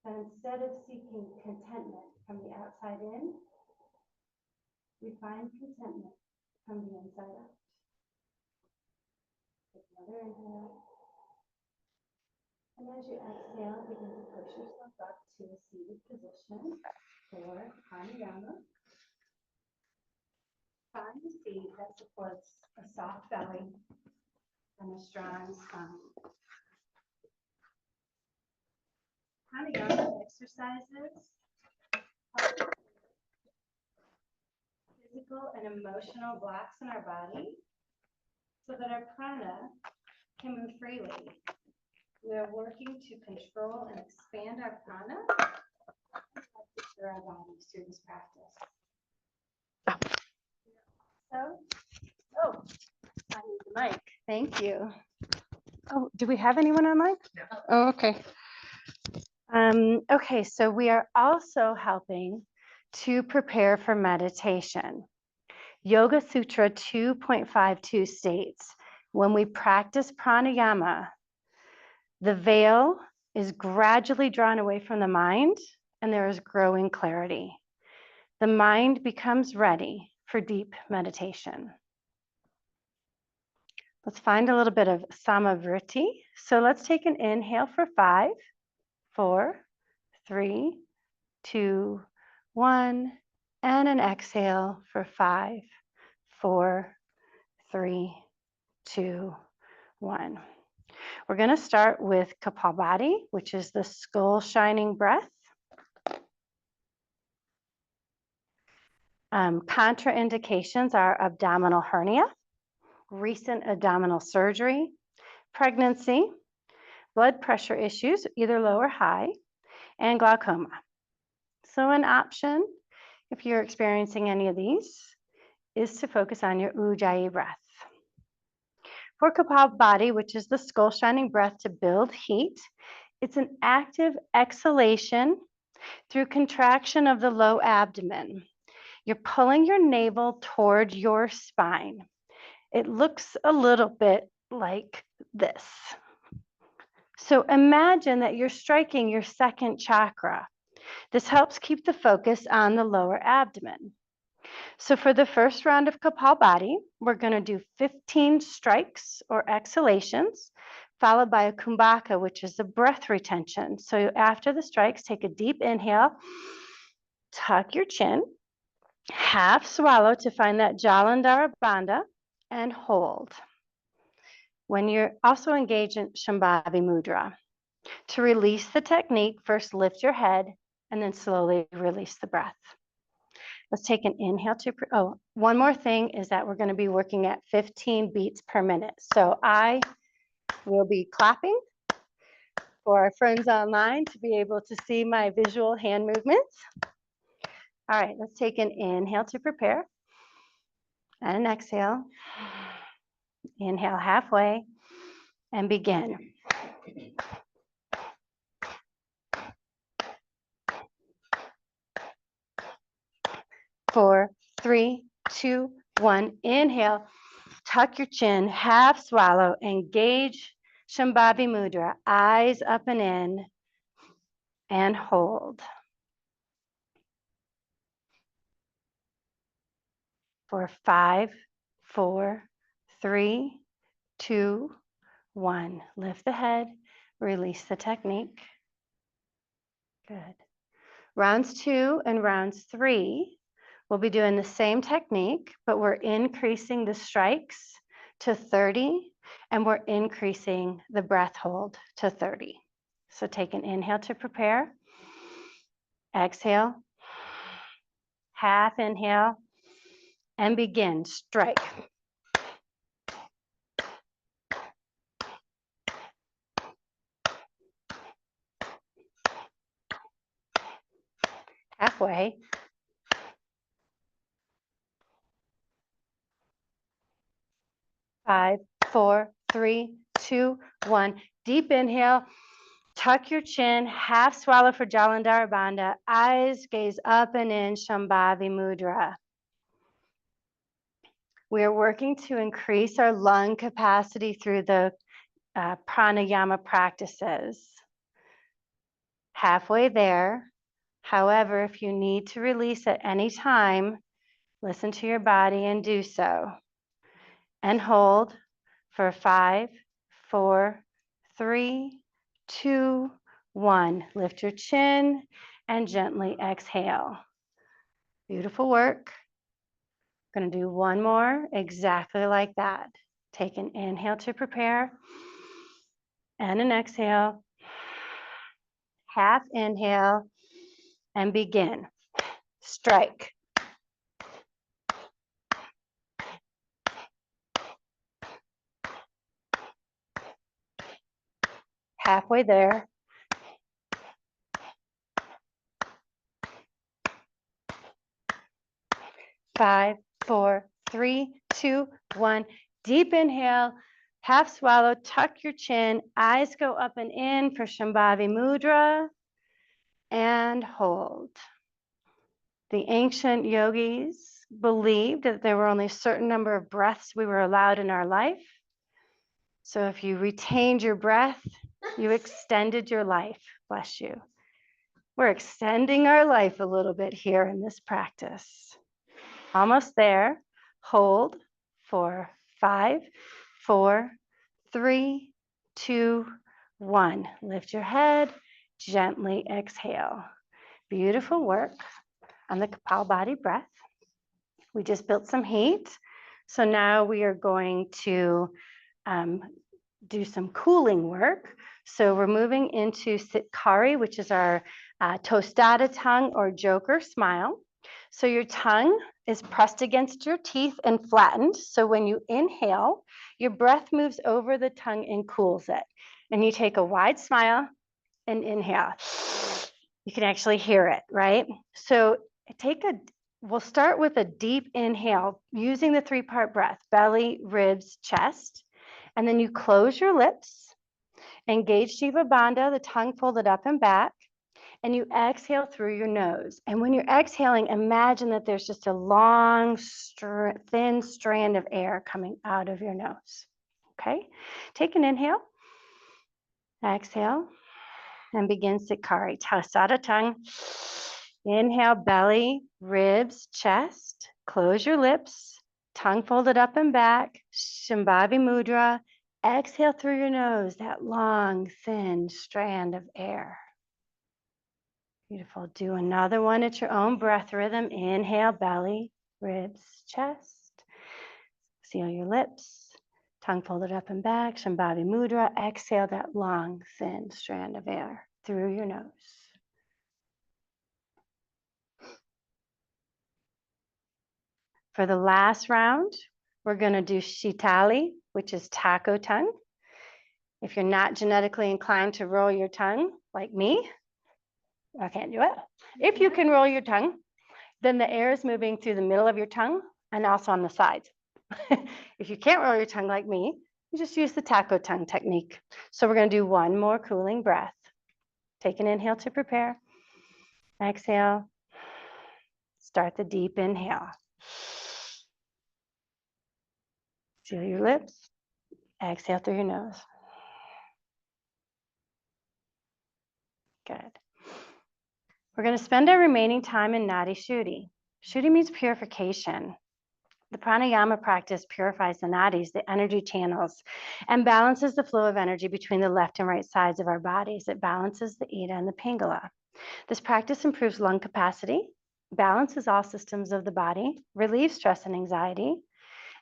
that instead of seeking contentment from the outside in, we find contentment from the inside out. Take another inhale. And as you exhale, begin to push yourself up to a seated position for pranayama. Find a seat that supports a soft belly and a strong spine. Pranayama exercises help physical and emotional blocks in our body so that our prana can move freely. We are working to control and expand our prana through our bodies through this practice. I need the mic. Thank you. Oh, do we have anyone on mic? No. Oh, okay. Okay, so we are also helping to prepare for meditation. Yoga Sutra 2.52 states, when we practice pranayama, The veil is gradually drawn away from the mind, and there is growing clarity. The mind becomes ready for deep meditation. Let's find a little bit of samavriti. So let's take an inhale for 5, 4, 3, 2, 1, and an exhale for 5, 4, 3, 2, 1. We're going to start with Kapalbhati, which is the skull shining breath. Contraindications are abdominal hernia, recent abdominal surgery, pregnancy, blood pressure issues, either low or high, and glaucoma. So an option, if you're experiencing any of these, is to focus on your Ujjayi breath. For Kapalbhati, which is the skull shining breath to build heat, it's an active exhalation through contraction of the low abdomen. You're pulling your navel toward your spine. It looks a little bit like this. So imagine that you're striking your second chakra. This helps keep the focus on the lower abdomen. So for the first round of Kapalbhati, we're going to do 15 strikes or exhalations, followed by a kumbhaka, which is the breath retention. So after the strikes, take a deep inhale, tuck your chin, half swallow to find that Jalandhara Bandha, and hold. When you're also engaged in Shambhavi Mudra. To release the technique, first lift your head and then slowly release the breath. Let's take an inhale to, one more thing is that we're going to be working at 15 beats per minute. So I will be clapping for our friends online to be able to see my visual hand movements. All right, let's take an inhale to prepare and an exhale. Inhale halfway and begin. 4, 3, 2, 1. Inhale, tuck your chin, half swallow, engage Shambhavi Mudra, eyes up and in, and hold. For 5, 4, 3, 2, 1. Lift the head, release the technique. Good. Rounds 2 and rounds 3, we'll be doing the same technique, but we're increasing the strikes to 30, and we're increasing the breath hold to 30. So take an inhale to prepare. Exhale. Half inhale. And begin. Strike. Halfway. Five, 4, 3, 2, 1. Deep inhale. Tuck your chin, half swallow for Jalandhara Bandha. Eyes gaze up and in, Shambhavi Mudra. We are working to increase our lung capacity through the pranayama practices. Halfway there. However, if you need to release at any time, listen to your body and do so. And hold for 5, 4, 3, 2, 1. Lift your chin and gently exhale. Beautiful work. Going to do one more exactly like that. Take an inhale to prepare and an exhale. Half inhale and begin. Strike. Halfway there. Five, 4, 3, 2, 1. Deep inhale, half swallow, tuck your chin, eyes go up and in for Shambhavi Mudra, and hold. The ancient yogis believed that there were only a certain number of breaths we were allowed in our life. So if you retained your breath, You extended your life. Bless you. We're extending our life a little bit here in this practice. Almost there. Hold for 5, 4, 3, 2, 1. Lift your head. Gently exhale. Beautiful work on the Kapalbhati breath. We just built some heat. So now we are going to do some cooling work. So we're moving into Sitkari, which is our tostada tongue or joker smile. So your tongue is pressed against your teeth and flattened. So when you inhale, your breath moves over the tongue and cools it. And you take a wide smile and inhale. You can actually hear it, right? So we'll start with a deep inhale using the 3-part breath, belly, ribs, chest. And then you close your lips, engage Jiva Bandha, the tongue folded up and back, and you exhale through your nose. And when you're exhaling, imagine that there's just a long, thin strand of air coming out of your nose. Okay? Take an inhale, exhale, and begin Sitkari. Tostada tongue. Inhale, belly, ribs, chest. Close your lips. Tongue folded up and back. Shambhavi Mudra. Exhale through your nose, that long, thin strand of air. Beautiful. Do another one at your own breath rhythm. Inhale, belly, ribs, chest. Seal your lips. Tongue folded up and back. Shambhavi Mudra. Exhale that long, thin strand of air through your nose. For the last round, we're going to do Shitali, which is taco tongue. If you're not genetically inclined to roll your tongue like me, I can't do it. If you can roll your tongue, then the air is moving through the middle of your tongue and also on the sides. If you can't roll your tongue like me, you just use the taco tongue technique. So we're going to do one more cooling breath. Take an inhale to prepare. Exhale. Start the deep inhale. Seal your lips. Exhale through your nose. Good. We're going to spend our remaining time in Nadi Shuddhi. Shuddhi means purification. The pranayama practice purifies the nadis, the energy channels, and balances the flow of energy between the left and right sides of our bodies. It balances the Ida and the Pingala. This practice improves lung capacity, balances all systems of the body, relieves stress and anxiety,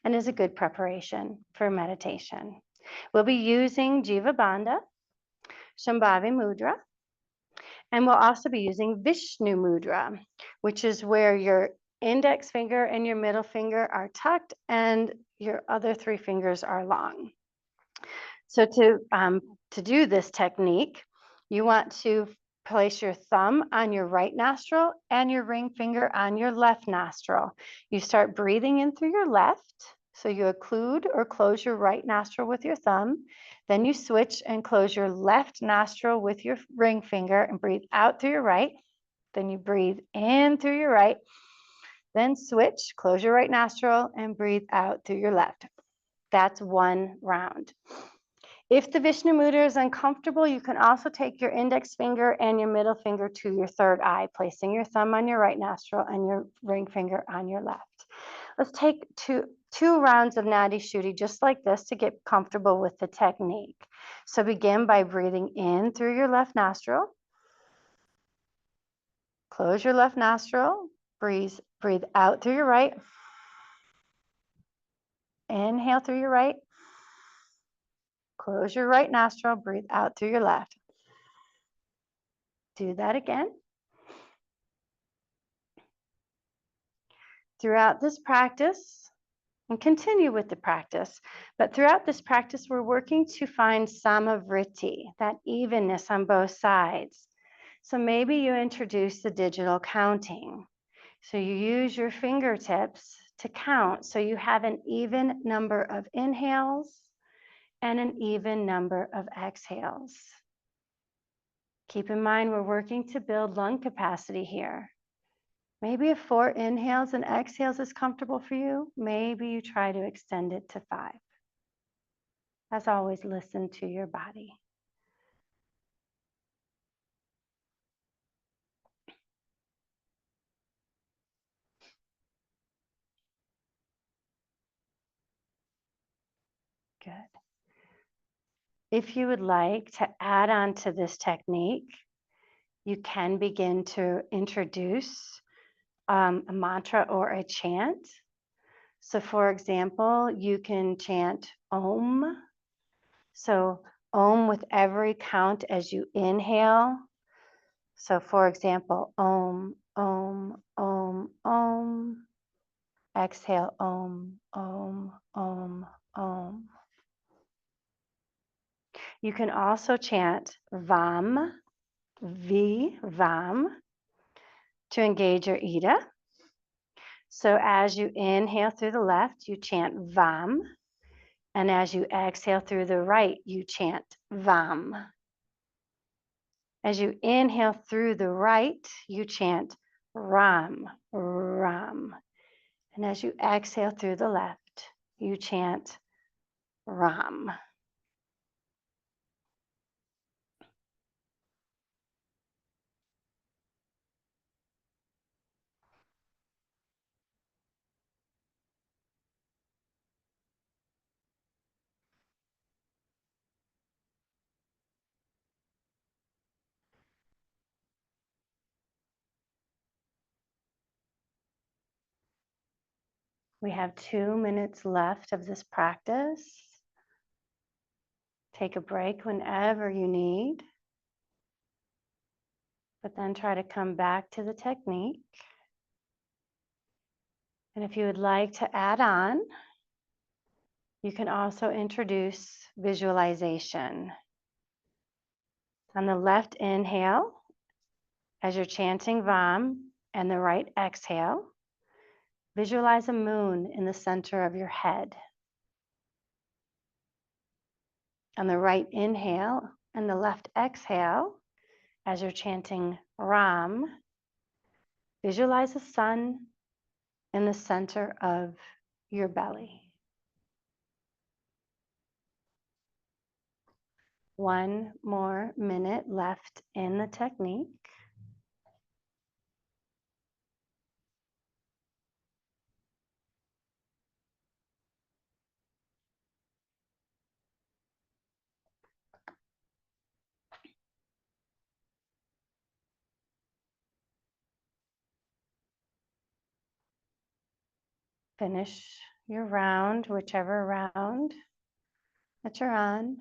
and is a good preparation for meditation. We'll be using Jiva Bandha, Shambhavi Mudra, and we'll also be using Vishnu Mudra, which is where your index finger and your middle finger are tucked and your other 3 fingers are long. So to do this technique, you want to place your thumb on your right nostril and your ring finger on your left nostril. You start breathing in through your left. So you occlude or close your right nostril with your thumb. Then you switch and close your left nostril with your ring finger and breathe out through your right. Then you breathe in through your right. Then switch, close your right nostril and breathe out through your left. That's one round. If the Vishnu Mudra is uncomfortable, you can also take your index finger and your middle finger to your third eye, placing your thumb on your right nostril and your ring finger on your left. Let's take two rounds of Nadi Shuddhi just like this to get comfortable with the technique. So begin by breathing in through your left nostril. Close your left nostril. Breathe out through your right. Inhale through your right. Close your right nostril. Breathe out through your left. Do that again. Throughout this practice, and continue with the practice, but throughout this practice, we're working to find samavritti, that evenness on both sides. So maybe you introduce the digital counting. So you use your fingertips to count so you have an even number of inhales and an even number of exhales. Keep in mind, we're working to build lung capacity here. Maybe if 4 inhales and exhales is comfortable for you, maybe you try to extend it to 5. As always, listen to your body. If you would like to add on to this technique, you can begin to introduce a mantra or a chant. So for example, you can chant Om. So Om with every count as you inhale. So for example, Om, Om, Om, Om. Exhale, Om, Om, Om, Om. You can also chant Vam, V, Vam, to engage your Ida. So as you inhale through the left, you chant Vam. And as you exhale through the right, you chant Vam. As you inhale through the right, you chant Ram, Ram. And as you exhale through the left, you chant Ram. We have 2 minutes left of this practice. Take a break whenever you need, but then try to come back to the technique. And if you would like to add on, you can also introduce visualization. On the left inhale, as you're chanting Vam, and the right exhale, visualize a moon in the center of your head. On the right inhale and the left exhale, as you're chanting Ram, visualize the sun in the center of your belly. 1 more minute left in the technique. Finish your round, whichever round that you're on.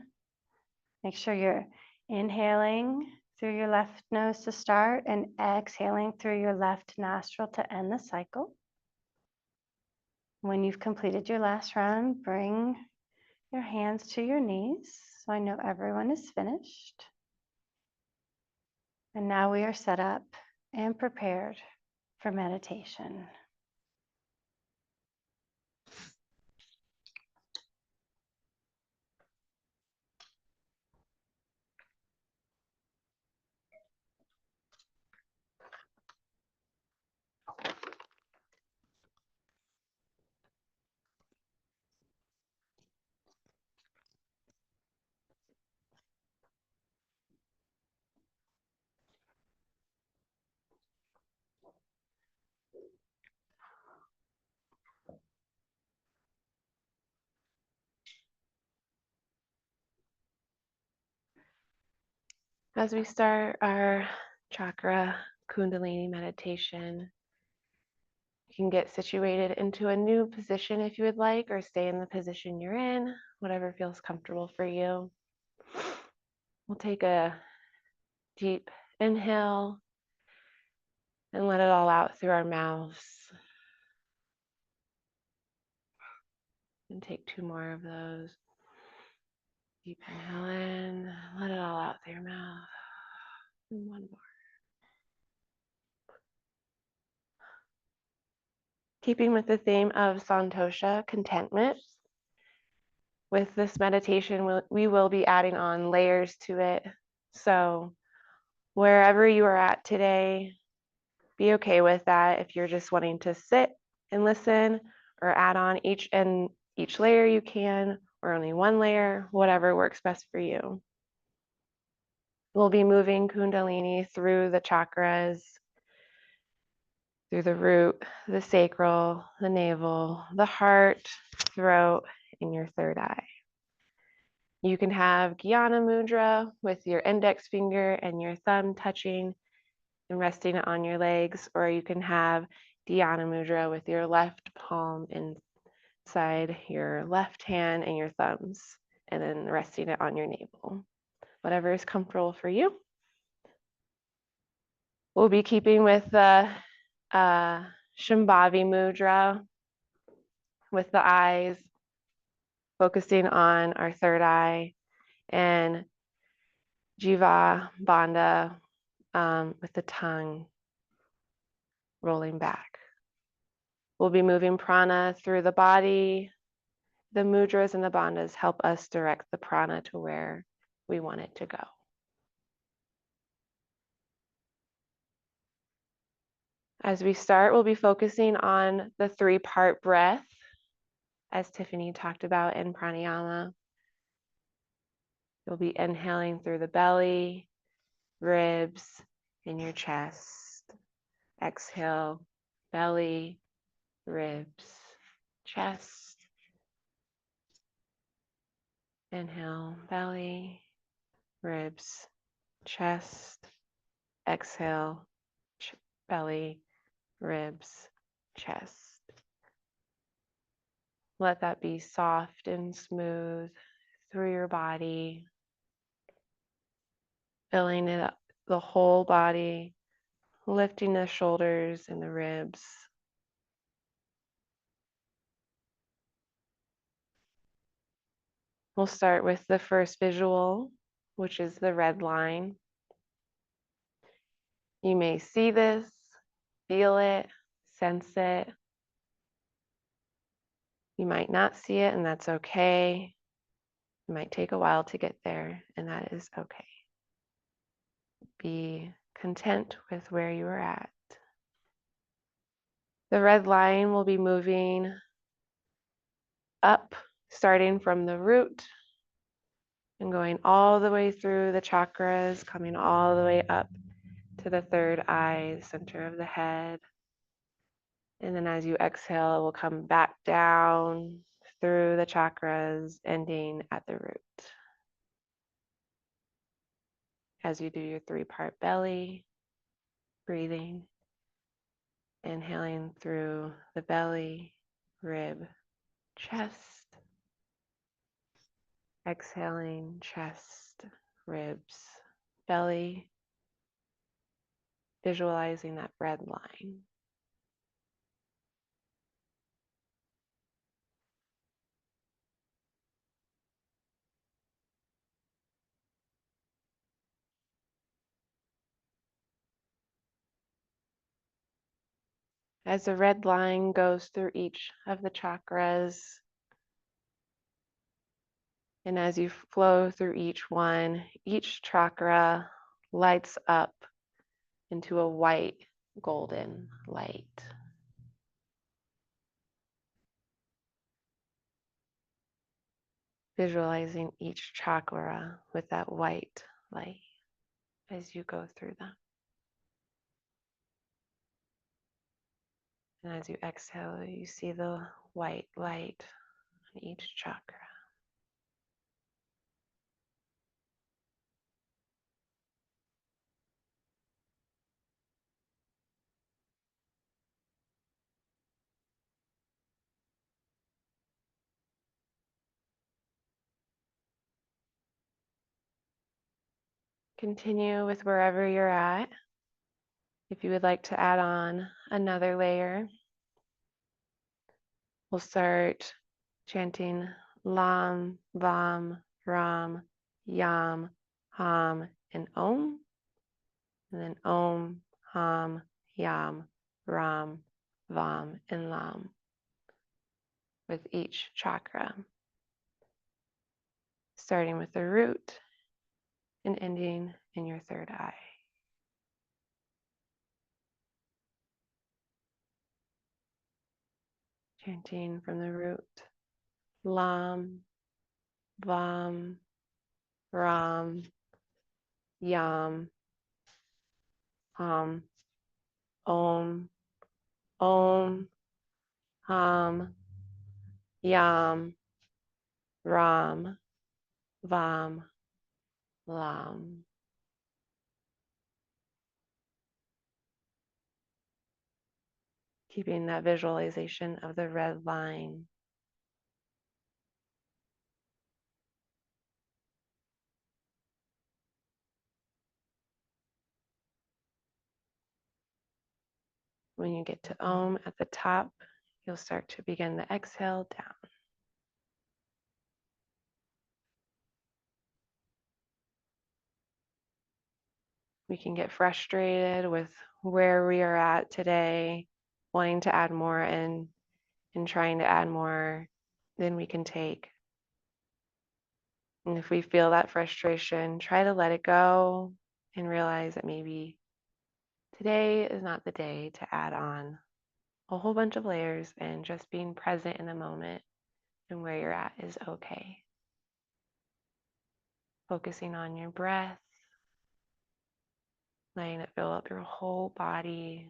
Make sure you're inhaling through your left nose to start and exhaling through your left nostril to end the cycle. When you've completed your last round, bring your hands to your knees so I know everyone is finished. And now we are set up and prepared for meditation. As we start our chakra Kundalini meditation, you can get situated into a new position if you would like, or stay in the position you're in, whatever feels comfortable for you. We'll take a deep inhale and let it all out through our mouths. And take 2 more of those. Deep inhale in, let it all out through your mouth. And 1 more. Keeping with the theme of Santosha, contentment, with this meditation, we will be adding on layers to it. So wherever you are at today, be okay with that. If you're just wanting to sit and listen, or add on each layer you can, or only 1 layer, whatever works best for you. We'll be moving Kundalini through the chakras, through the root, the sacral, the navel, the heart, throat, and your 3rd eye. You can have Jnana Mudra with your index finger and your thumb touching and resting it on your legs, or you can have Dhyana Mudra with your left palm inside your left hand and your thumbs, and then resting it on your navel. Whatever is comfortable for you. We'll be keeping with the Shambhavi Mudra with the eyes, focusing on our third eye, and Jiva Bandha with the tongue rolling back. We'll be moving prana through the body. The mudras and the bandhas help us direct the prana to where we want it to go. As we start, we'll be focusing on the 3-part breath, as Tiffany talked about in pranayama. You'll be inhaling through the belly, ribs, and your chest. Exhale, belly, ribs, chest. Inhale, belly, ribs, chest. Exhale, belly, ribs, chest. Let that be soft and smooth through your body, filling it up, the whole body, lifting the shoulders and the ribs. We'll start with the first visual, which is the red line. You may see this, feel it, sense it. You might not see it, and that's okay. It might take a while to get there, and that is okay. Be content with where you are at. The red line will be moving up, starting from the root and going all the way through the chakras, coming all the way up to the third eye, center of the head. And then as you exhale, it will come back down through the chakras, ending at the root. As you do your 3-part belly, breathing, inhaling through the belly, rib, chest. Exhaling, chest, ribs, belly, visualizing that red line. As the red line goes through each of the chakras, and as you flow through each one, each chakra lights up into a white golden light. Visualizing each chakra with that white light as you go through them. And as you exhale, you see the white light on each chakra. Continue with wherever you're at. If you would like to add on another layer, we'll start chanting Lam, Vam, Ram, Yam, Ham, and Om. And then Om, Ham, Yam, Ram, Vam, and Lam with each chakra. Starting with the root and ending in your third eye. Chanting from the root, Lam, Vam, Ram, Yam, Ham, Om, Om, Ham, Yam, Ram, Vam, Lam. Keeping that visualization of the red line. When you get to Om at the top, you'll start to begin the exhale down. We can get frustrated with where we are at today, wanting to add more and trying to add more than we can take. And if we feel that frustration, try to let it go and realize that maybe today is not the day to add on a whole bunch of layers, and just being present in the moment and where you're at is okay. Focusing on your breath, letting it fill up your whole body.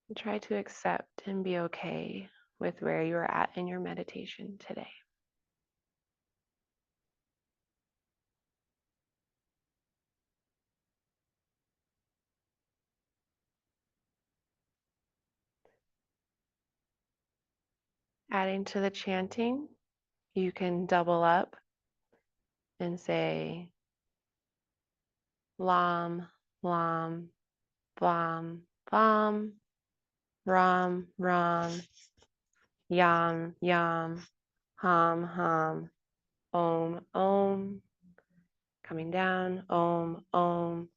And try to accept and be okay with where you are at in your meditation today. Adding to the chanting, you can double up and say Lam, Lam, Vam, Vam, Ram, Ram, Yam, Yam, Ham, Ham, Om, Om. Coming down, Om, Om,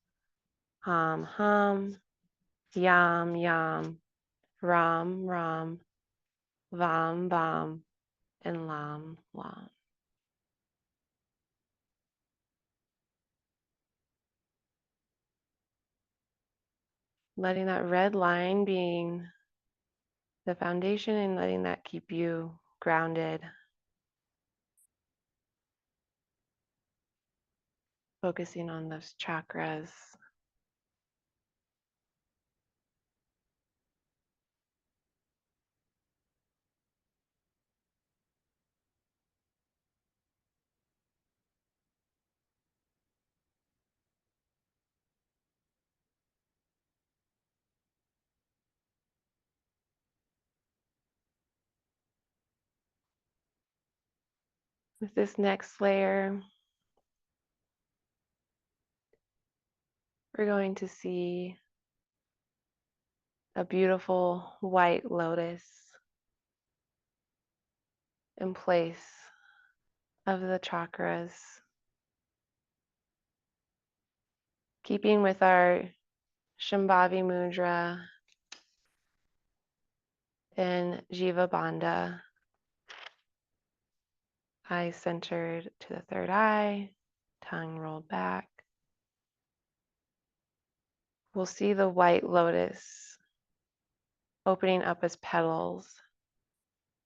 Ham, Ham, Yam, Yam, Ram, Ram, Vam, Vam, and Lam, Lam. Letting that red line being the foundation and letting that keep you grounded. Focusing on those chakras. With this next layer, we're going to see a beautiful white lotus in place of the chakras. Keeping with our Shambhavi Mudra and Jiva Bandha, eyes centered to the third eye, tongue rolled back. We'll see the white lotus opening up as petals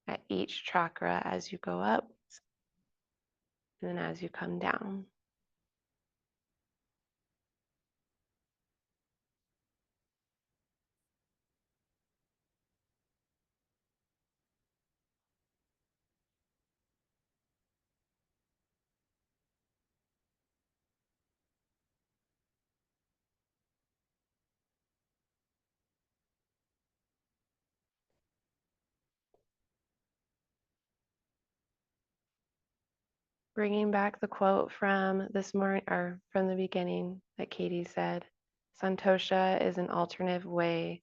at each chakra as you go up and then as you come down. Bringing back the quote from this morning, or from the beginning, that Katie said, Santosha is an alternative way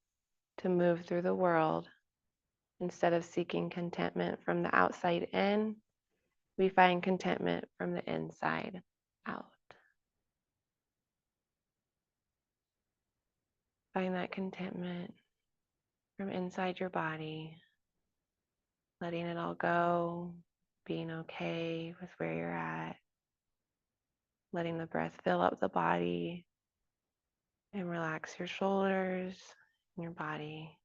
to move through the world. Instead of seeking contentment from the outside in, we find contentment from the inside out. Find that contentment from inside your body, letting it all go, being okay with where you're at, letting the breath fill up the body and relax your shoulders and your body.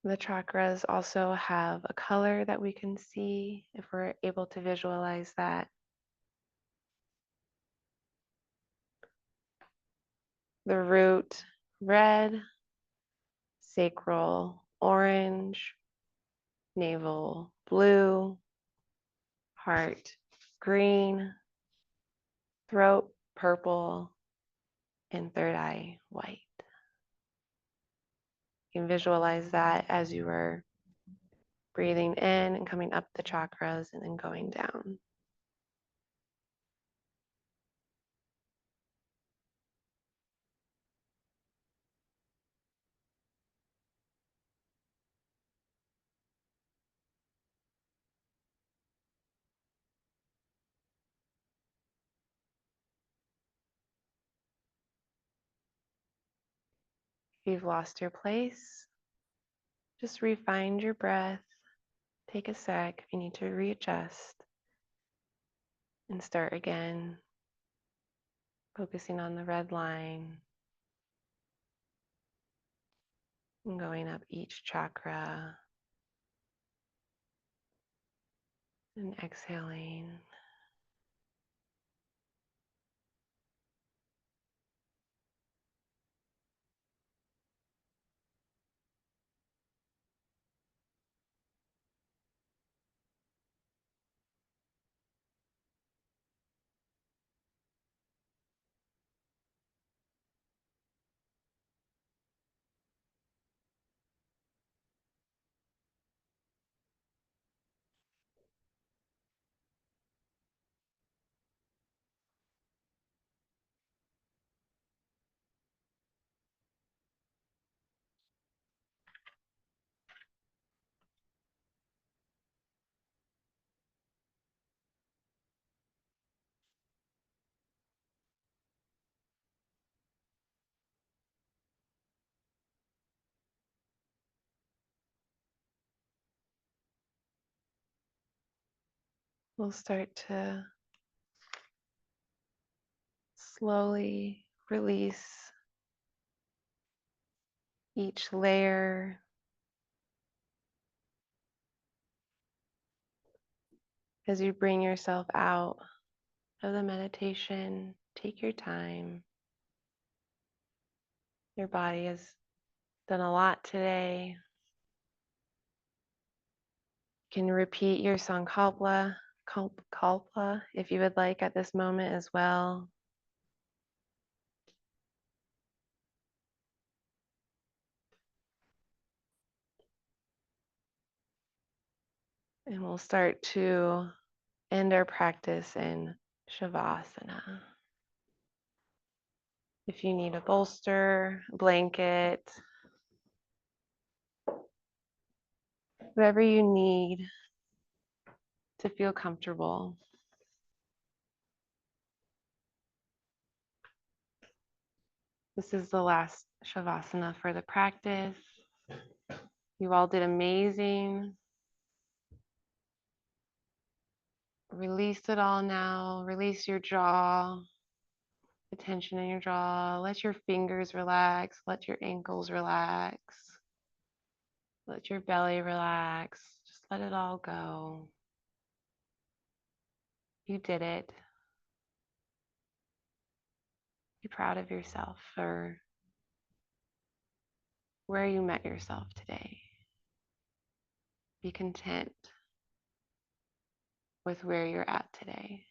The chakras also have a color that we can see if we're able to visualize that. The root, red, sacral, orange, navel, blue, heart, green, throat, purple, and third eye, white. You can visualize that as you are breathing in and coming up the chakras and then going down. If you've lost your place, just refine your breath. Take a sec if you need to readjust and start again, focusing on the red line and going up each chakra and exhaling. We'll start to slowly release each layer. As you bring yourself out of the meditation, take your time. Your body has done a lot today. You can repeat your sankalpa if you would like at this moment as well. And we'll start to end our practice in Shavasana. If you need a bolster, a blanket, whatever you need to feel comfortable. This is the last Shavasana for the practice. You all did amazing. Release it all now. Release your jaw, the tension in your jaw. Let your fingers relax. Let your ankles relax. Let your belly relax. Just let it all go. You did it. Be proud of yourself for where you met yourself today. Be content with where you're at today.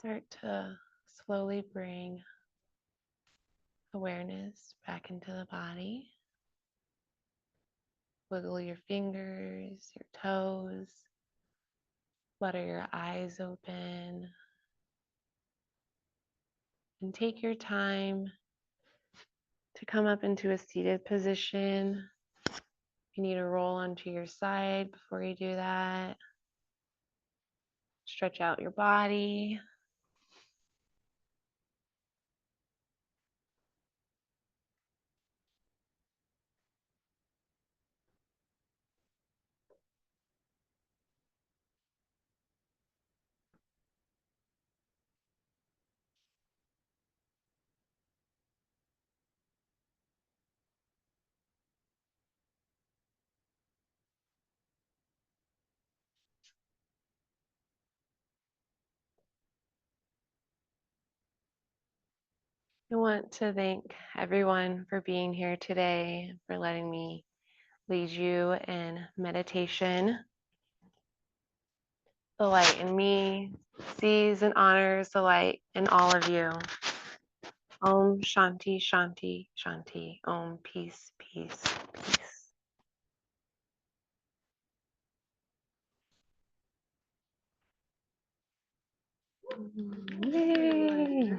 Start to slowly bring awareness back into the body. Wiggle your fingers, your toes, flutter your eyes open, and take your time to come up into a seated position. You need to roll onto your side before you do that. Stretch out your body. I want to thank everyone for being here today, for letting me lead you in meditation. The light in me sees and honors the light in all of you. Om Shanti Shanti Shanti. Om peace, peace, peace. Yay.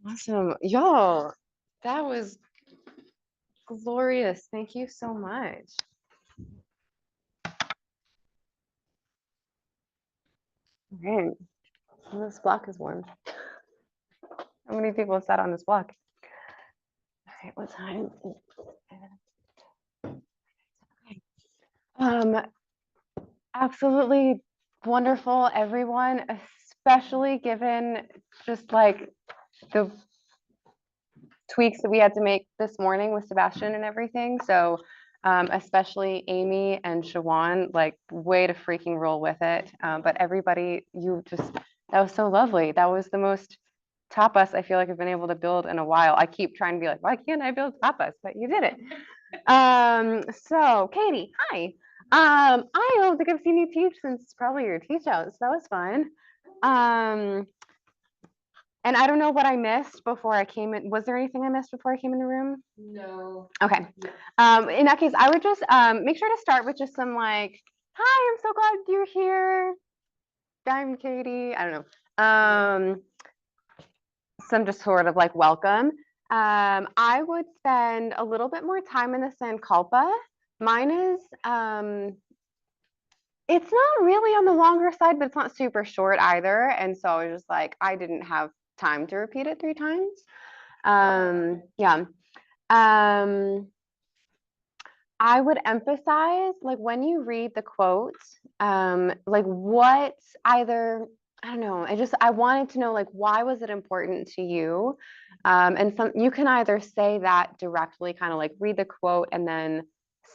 Awesome. Y'all, that was glorious. Thank you so much. All right. Well, this block is warm. How many people have sat on this block? All right, what time? Absolutely wonderful, everyone, especially given just like the tweaks that we had to make this morning with Sebastian and everything. So especially Amy and Shawan, like way to freaking roll with it. But everybody, that was so lovely. That was the most tapas I feel like I've been able to build in a while. I keep trying to be like, why can't I build tapas? But you did it. So Katie, hi. I don't think I've seen you teach since probably your teach out, so that was fun. And I don't know what I missed before I came in. Was there anything I missed before I came in the room? No. Okay. In that case, I would just make sure to start with just some like, hi, I'm so glad you're here. I'm Katie. I don't know. Some just sort of like welcome. I would spend a little bit more time in the Sankalpa. Mine is, it's not really on the longer side, but it's not super short either. And so I was just like, I didn't have time to repeat it 3 times. Yeah. I would emphasize, like, when you read the quotes, like what either, I don't know, I wanted to know, like, why was it important to you? And you can either say that directly, kind of like read the quote and then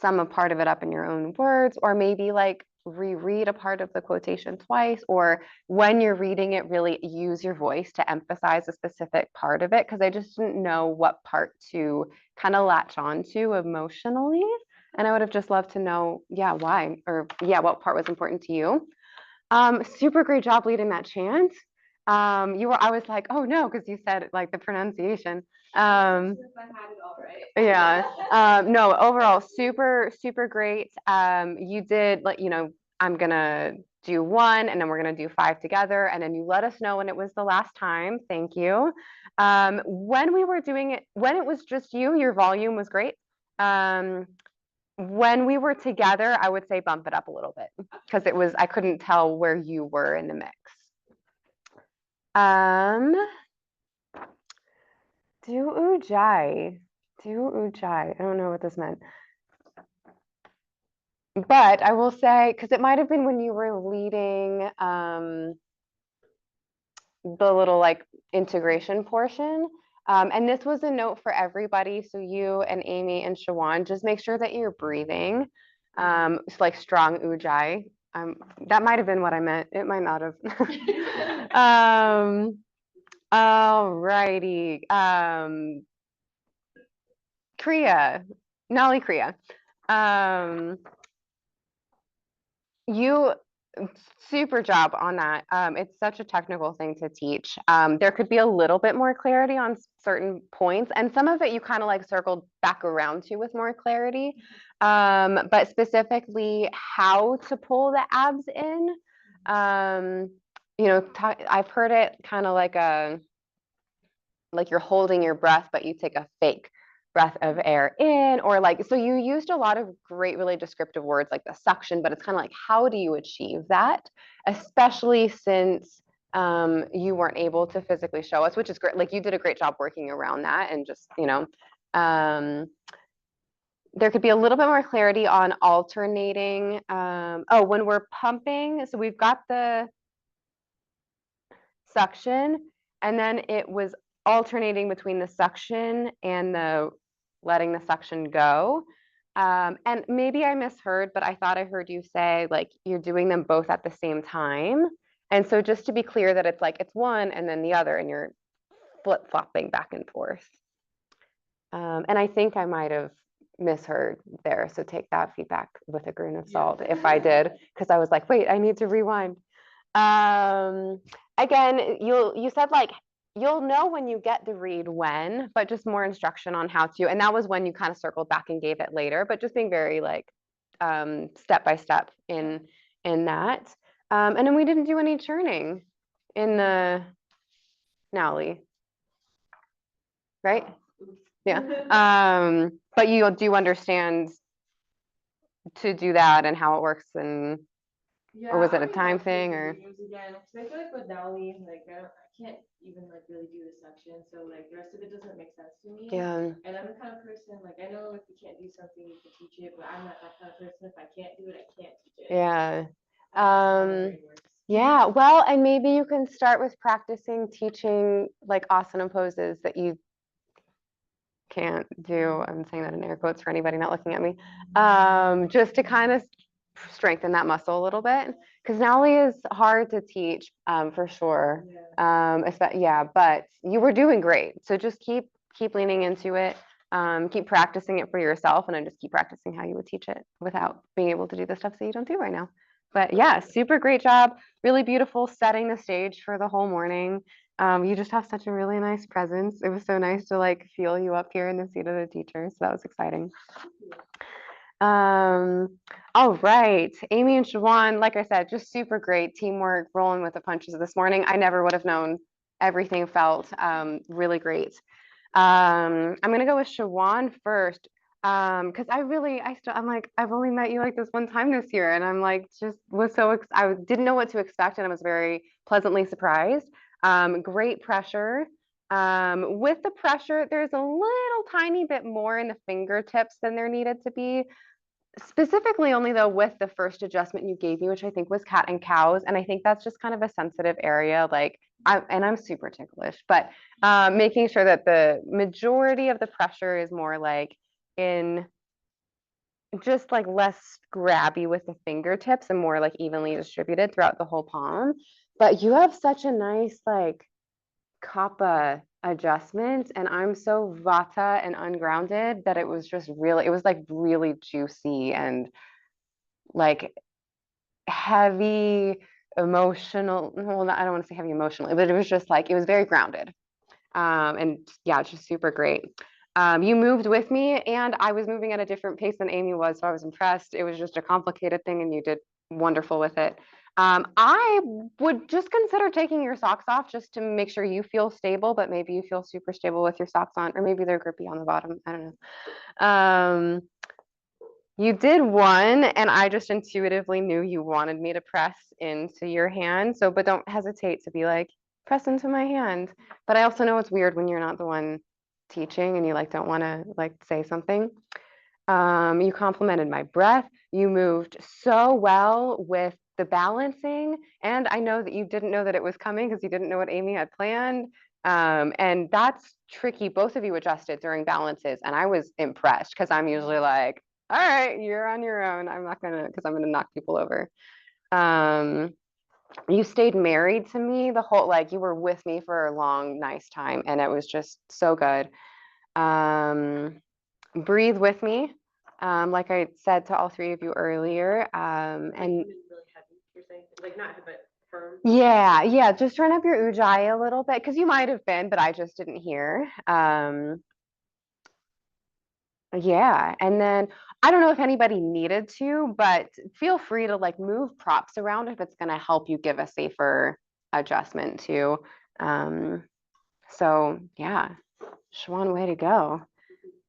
sum a part of it up in your own words, or maybe like reread a part of the quotation twice, or when you're reading it, really use your voice to emphasize a specific part of it, because I just didn't know what part to kind of latch on to emotionally. And I would have just loved to know, yeah, why, or yeah, what part was important to you. Super great job leading that chant. I was like, oh no, because you said like the pronunciation. Yeah. No, overall, super, super great. You did like, I'm gonna do 1 and then we're gonna do 5 together. And then you let us know when it was the last time. Thank you. When we were doing it, when it was just you, your volume was great. When we were together, I would say bump it up a little bit because I couldn't tell where you were in the mix. Do ujjayi. I don't know what this meant. But I will say, because it might have been when you were leading the little like integration portion. And this was a note for everybody. So you and Amy and Shawan, just make sure that you're breathing. It's like strong ujjayi. That might have been what I meant. It might not have. All righty. Kriya, Nali Kriya. You super job on that. It's such a technical thing to teach. There could be a little bit more clarity on certain points, and some of it you kind of like circled back around to with more clarity. But specifically how to pull the abs in. I've heard it kind of like you're holding your breath, but you take a fake breath of air in, or like, so you used a lot of great, really descriptive words like the suction, but it's kind of like, how do you achieve that? Especially since you weren't able to physically show us, which is great. Like you did a great job working around that and just, there could be a little bit more clarity on alternating. When we're pumping, so we've got the suction, and then it was alternating between the suction and the letting the suction go. And maybe I misheard, but I thought I heard you say like you're doing them both at the same time. And so just to be clear that it's like it's one and then the other, and you're flip-flopping back and forth. And I think I might have misheard there. So take that feedback with a grain of salt if I did, because I was like, wait, I need to rewind. Again, you said like you'll know when you get the read when, but just more instruction on how to. And that was when you kind of circled back and gave it later, but just being very like step by step in that. And then we didn't do any churning in the Nowly, right? Yeah. But you do understand to do that and how it works, and Yeah, or was it I'll a read time up the thing or? videos again? Because I feel like with Natalie, like I can't even like really do the section, so like the rest of it doesn't make sense to me. Yeah. And I'm the kind of person like I know if you can't do something, you can teach it, but I'm not that kind of person. If I can't do it, I can't teach it. Yeah. That's how my brain works. Yeah, well, and maybe you can start with practicing teaching like asana poses that you can't do. I'm saying that in air quotes for anybody not looking at me. Just to kind of strengthen that muscle a little bit. Because Nowly is hard to teach, for sure. But you were doing great. So just keep leaning into it. Keep practicing it for yourself, and then just keep practicing how you would teach it without being able to do the stuff that you don't do right now. But yeah, super great job. Really beautiful setting the stage for the whole morning. You just have such a really nice presence. It was so nice to like feel you up here in the seat of the teacher. So that was exciting. All right, Amy and Siobhan, like I said, just super great teamwork, rolling with the punches this morning. I never would have known. Everything felt really great. I'm gonna go with Siobhan first. Because I'm like, I've only met you like this one time this year, and I'm like, just was so I didn't know what to expect, and I was very pleasantly surprised. Great pressure. With the pressure, there's a little tiny bit more in the fingertips than there needed to be. Specifically only though with the first adjustment you gave me, which I think was cat and cows. And I think that's just kind of a sensitive area. Like I'm super ticklish, but making sure that the majority of the pressure is more like in just like less grabby with the fingertips and more like evenly distributed throughout the whole palm. But you have such a nice like kappa adjustment, and I'm so vata and ungrounded that it was just really, it was like really juicy and like heavy emotional. Well, I don't want to say heavy emotionally, but it was just like it was very grounded. And yeah, it's just super great. You moved with me, and I was moving at a different pace than Amy was, so I was impressed. It was just a complicated thing, and you did wonderful with it. I would just consider taking your socks off just to make sure you feel stable, but maybe you feel super stable with your socks on, or maybe they're grippy on the bottom. I don't know. You did one, and I just intuitively knew you wanted me to press into your hand. So, but don't hesitate to be like, press into my hand. But I also know it's weird when you're not the one teaching and you like don't want to like say something. You complimented my breath. You moved so well with the balancing. And I know that you didn't know that it was coming because you didn't know what Amy had planned. And that's tricky. Both of you adjusted during balances, and I was impressed because I'm usually like, all right, you're on your own. I'm not gonna, because I'm gonna knock people over. you stayed married to me the whole, like you were with me for a long, nice time, and it was just so good. Breathe with me, like I said to all three of you earlier, and Really heavy, you're saying? Like not heavy, but firm. yeah, just turn up your ujjayi a little bit because you might have been, but I just didn't hear. Yeah, and then I don't know if anybody needed to, but feel free to like move props around if it's going to help you give a safer adjustment too. So yeah, Shwan, way to go.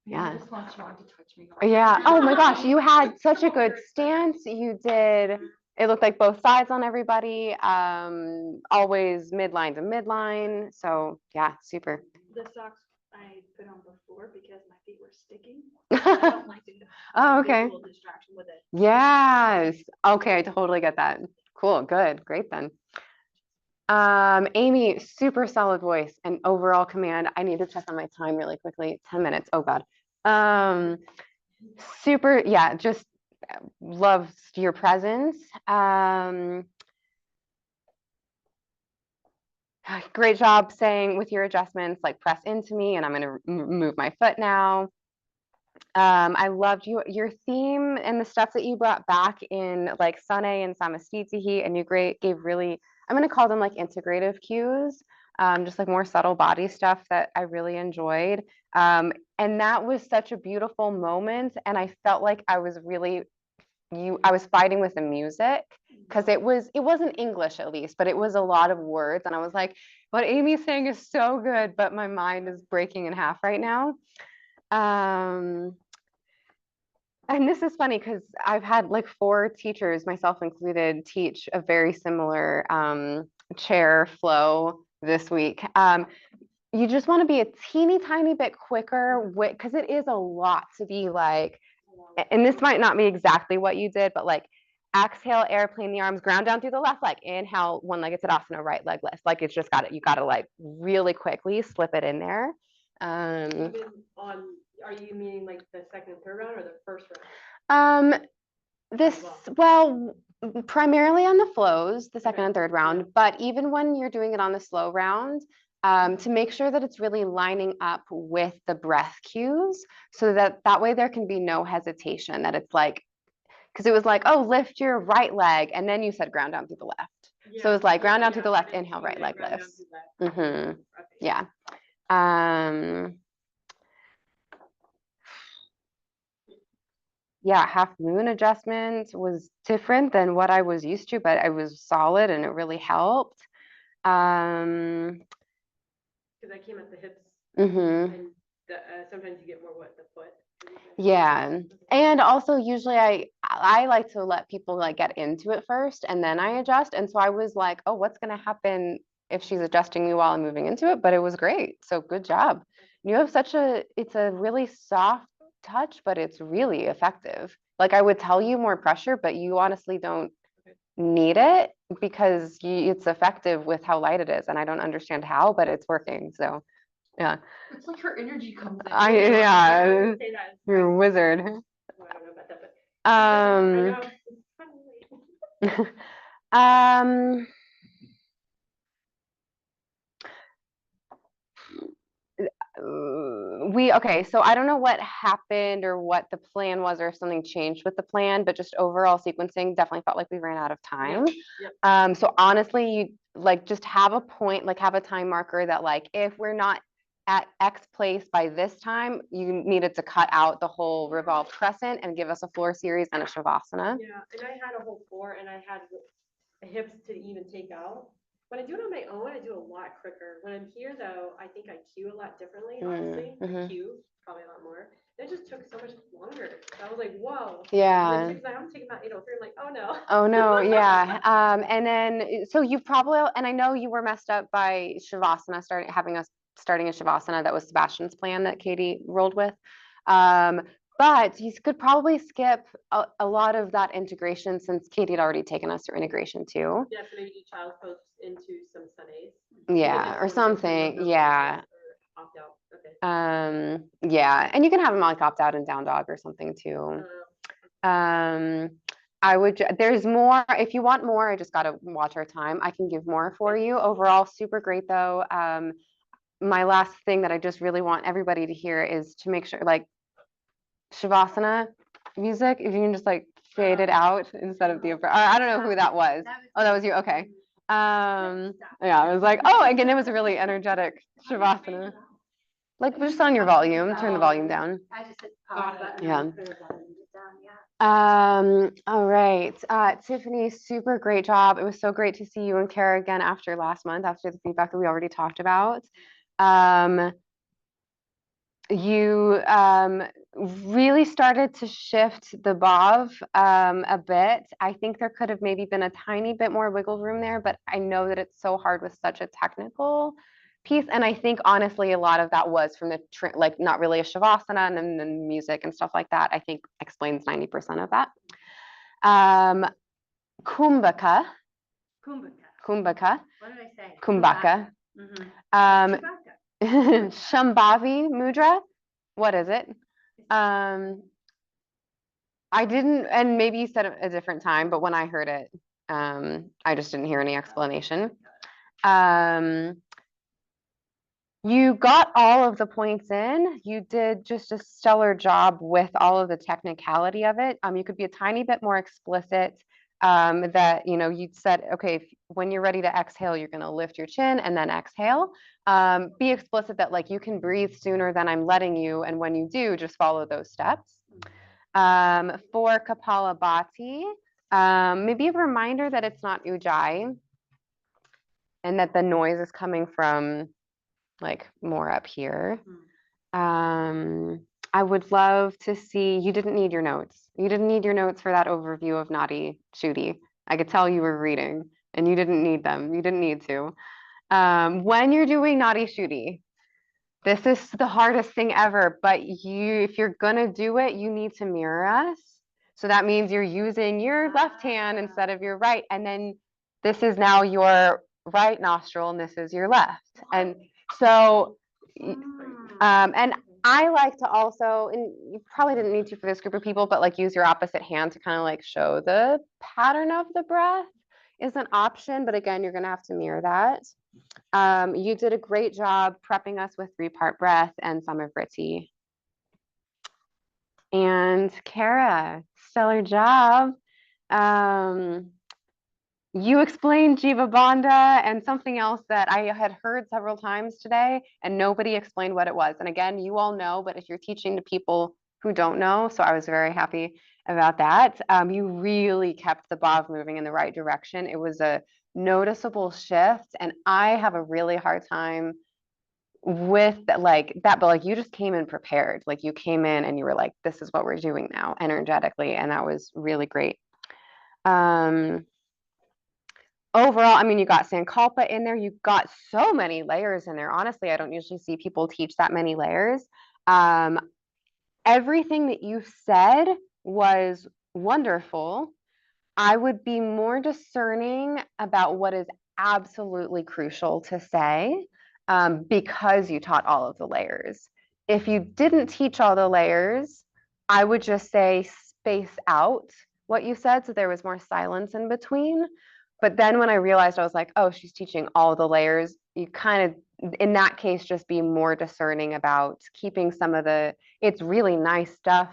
Yeah. I just want Sean to touch me. Yeah. Oh my gosh, you had such a good stance. You did. It looked like both sides on everybody. Always midline to midline. So yeah, super. The socks I put on before because my feet were sticking. I don't like to Oh, okay. visual distraction with it. Yes. Okay, I totally get that. Cool. Good. Great then. Amy, super solid voice and overall command. I need to check on my time really quickly. 10 minutes. Oh God. Super, yeah, just loves your presence. Great job saying with your adjustments, like press into me, and I'm going to move my foot now. I loved your theme and the stuff that you brought back in like Sane and Samastitihi, and you gave really, I'm going to call them like integrative cues, just like more subtle body stuff that I really enjoyed. And that was such a beautiful moment, and I felt like I was really I was fighting with the music because it wasn't English at least, but it was a lot of words, and I was like, what Amy's saying is so good, but my mind is breaking in half right now. And this is funny because I've had like 4 teachers, myself included, teach a very similar chair flow this week. You just want to be a teeny tiny bit quicker because it is a lot to be like, and this might not be exactly what you did, but like exhale, airplane the arms, ground down through the left leg, inhale, one-legged Tadasana, right leg lift. Like it's just you got to like really quickly slip it in there. Even on, are you meaning like the second and third round or the first round? This, well, primarily on the flows, the second Okay. and third round, but even when you're doing it on the slow round, to make sure that it's really lining up with the breath cues so that way there can be no hesitation that it's like, because it was like, oh, lift your right leg, and then you said ground down through the left. So it's like ground down through the left, inhale, right leg lifts. Yeah. Yeah, half moon adjustment was different than what I was used to, but it was solid and it really helped. Because I came at the hips, and sometimes you get more the foot. Yeah, and also usually I like to let people like get into it first and then I adjust. And so I was like, oh, what's gonna happen if she's adjusting me while I'm moving into it? But it was great. So good job. You have it's a really soft touch, but it's really effective. Like I would tell you more pressure, but you honestly don't need it because it's effective with how light it is. And I don't understand how, but it's working. So yeah. It's like her energy comes in. Yeah, you're a wizard. Well, I don't know about that, but I know. Okay, so I don't know what happened or what the plan was or if something changed with the plan, but just overall sequencing definitely felt like we ran out of time. Yep. So honestly, you like just have a point, like have a time marker that like if we're not at X place by this time, you needed to cut out the whole revolved crescent and give us a floor series and a shavasana. Yeah, and I had a whole floor and I had hips to even take out. When I do it on my own, I do a lot quicker. When I'm here, though, I think I cue a lot differently, honestly. I cue probably a lot more. It just took so much longer. So I was like, whoa. Yeah. And then I'm taking about 803. I'm like, oh no. Oh no, yeah. And then so you probably, and I know you were messed up by Shavasana, starting a Shavasana. That was Sebastian's plan that Katie rolled with. But you could probably skip a lot of that integration since Katie had already taken us through integration too. Yeah, so maybe do child's pose into some Sundays. Yeah, or something. Yeah. Opt out. Okay. Yeah, and you can have them like opt out and down dog or something too. I would, there's more, if you want more, I just gotta watch our time. I can give more for you. Overall, super great though. My last thing that I just really want everybody to hear is to make sure, like, Shavasana music, if you can just like fade it out instead of the, I don't know who that was. Oh, that was you, okay. Yeah, I was like, oh, again, it was a really energetic Shavasana. Like, just on your volume, turn the volume down. I just hit the pause button. Yeah. And put it down, yeah. All right. Tiffany, super great job. It was so great to see you and Kara again after last month, after the feedback that we already talked about. You really started to shift the bob a bit. I think there could have maybe been a tiny bit more wiggle room there, but I know that it's so hard with such a technical piece. And I think honestly, a lot of that was from the like not really a shavasana and then the music and stuff like that. I think explains 90% of that. Kumbhaka. Kumbhaka. Kumbhaka. What did I say? Kumbhaka. Chewbacca. Shambhavi mudra. What is it? I didn't, and maybe you said it a different time, but when I heard it, I just didn't hear any explanation. You got all of the points in. You did just a stellar job with all of the technicality of it. You could be a tiny bit more explicit, that, you know, you said, okay, when you're ready to exhale, you're going to lift your chin and then exhale. Be explicit that like you can breathe sooner than I'm letting you. And when you do, just follow those steps. For Kapalabhati, maybe a reminder that it's not Ujjayi and that the noise is coming from like more up here. I would love to see, you didn't need your notes. You didn't need your notes for that overview of Nadi Shuddhi. I could tell you were reading and you didn't need them. You didn't need to. When you're doing Nadi Shuddhi, this is the hardest thing ever, but if you're gonna do it, you need to mirror us. So that means you're using your left hand instead of your right. And then this is now your right nostril and this is your left. And so, and I like to also, and you probably didn't need to for this group of people, but like use your opposite hand to kind of like show the pattern of the breath is an option. But again, you're gonna have to mirror that. You did a great job prepping us with 3-part breath and Samavriti. And Kara, stellar job. You explained Jiva Bandha and something else that I had heard several times today, and nobody explained what it was. And again, you all know, but if you're teaching to people who don't know, so I was very happy about that. You really kept the bhav moving in the right direction. It was a noticeable shift, and I have a really hard time with like that, but like you just came in prepared. Like you came in and you were like, this is what we're doing now energetically, and that was really great. Overall, I mean, you got Sankalpa in there. You got so many layers in there. Honestly, I don't usually see people teach that many layers. Everything that you said was wonderful. I would be more discerning about what is absolutely crucial to say, because you taught all of the layers. If you didn't teach all the layers, I would just say space out what you said so there was more silence in between. But then when I realized, I was like, oh, she's teaching all the layers, you kind of, in that case, just be more discerning about keeping some of the, it's really nice stuff,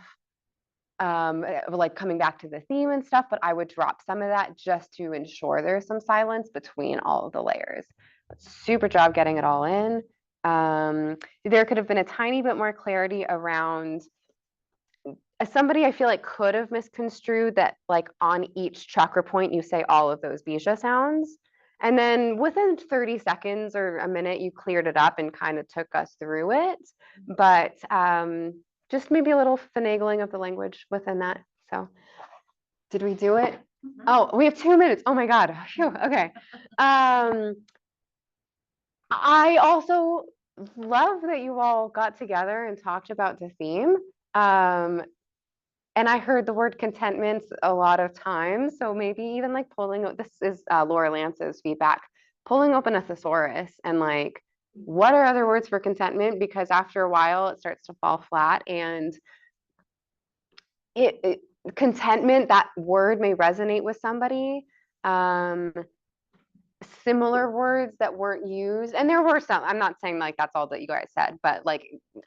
like coming back to the theme and stuff, but I would drop some of that just to ensure there's some silence between all of the layers. But super job getting it all in. There could have been a tiny bit more clarity around, somebody I feel like could have misconstrued that like on each chakra point, you say all of those bija sounds. And then within 30 seconds or a minute, you cleared it up and kind of took us through it. But just maybe a little finagling of the language within that. So did we do it? Oh, we have 2 minutes. Oh my God. Phew, okay. I also love that you all got together and talked about the theme. And I heard the word contentment a lot of times. So maybe even like this is Laura Lance's feedback, pulling open a thesaurus and like, what are other words for contentment? Because after a while it starts to fall flat, and contentment, that word may resonate with somebody. Similar words that weren't used, and there were some, I'm not saying like that's all that you guys said, but like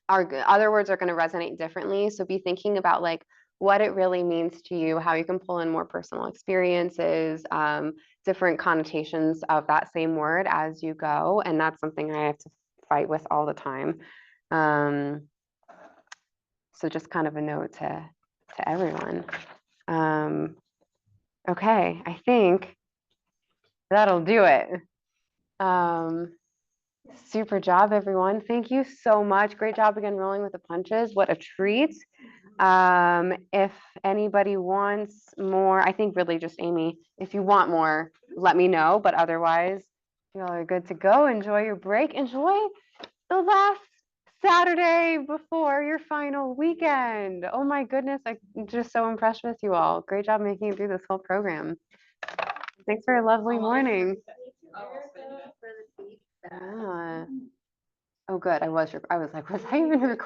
other words are going to resonate differently. So be thinking about like what it really means to you, how you can pull in more personal experiences, different connotations of that same word as you go. And that's something I have to fight with all the time. So just kind of a note to everyone. Okay, I think that'll do it. Super job, everyone. Thank you so much. Great job again rolling with the punches. What a treat. If anybody wants more, I think really just Amy, if you want more, let me know. But otherwise, you all are good to go. Enjoy your break. Enjoy the last Saturday before your final weekend. Oh my goodness, I'm just so impressed with you all. Great job making it through this whole program. Thanks for a lovely morning. Yeah. Oh, good. I was like, was I even recording?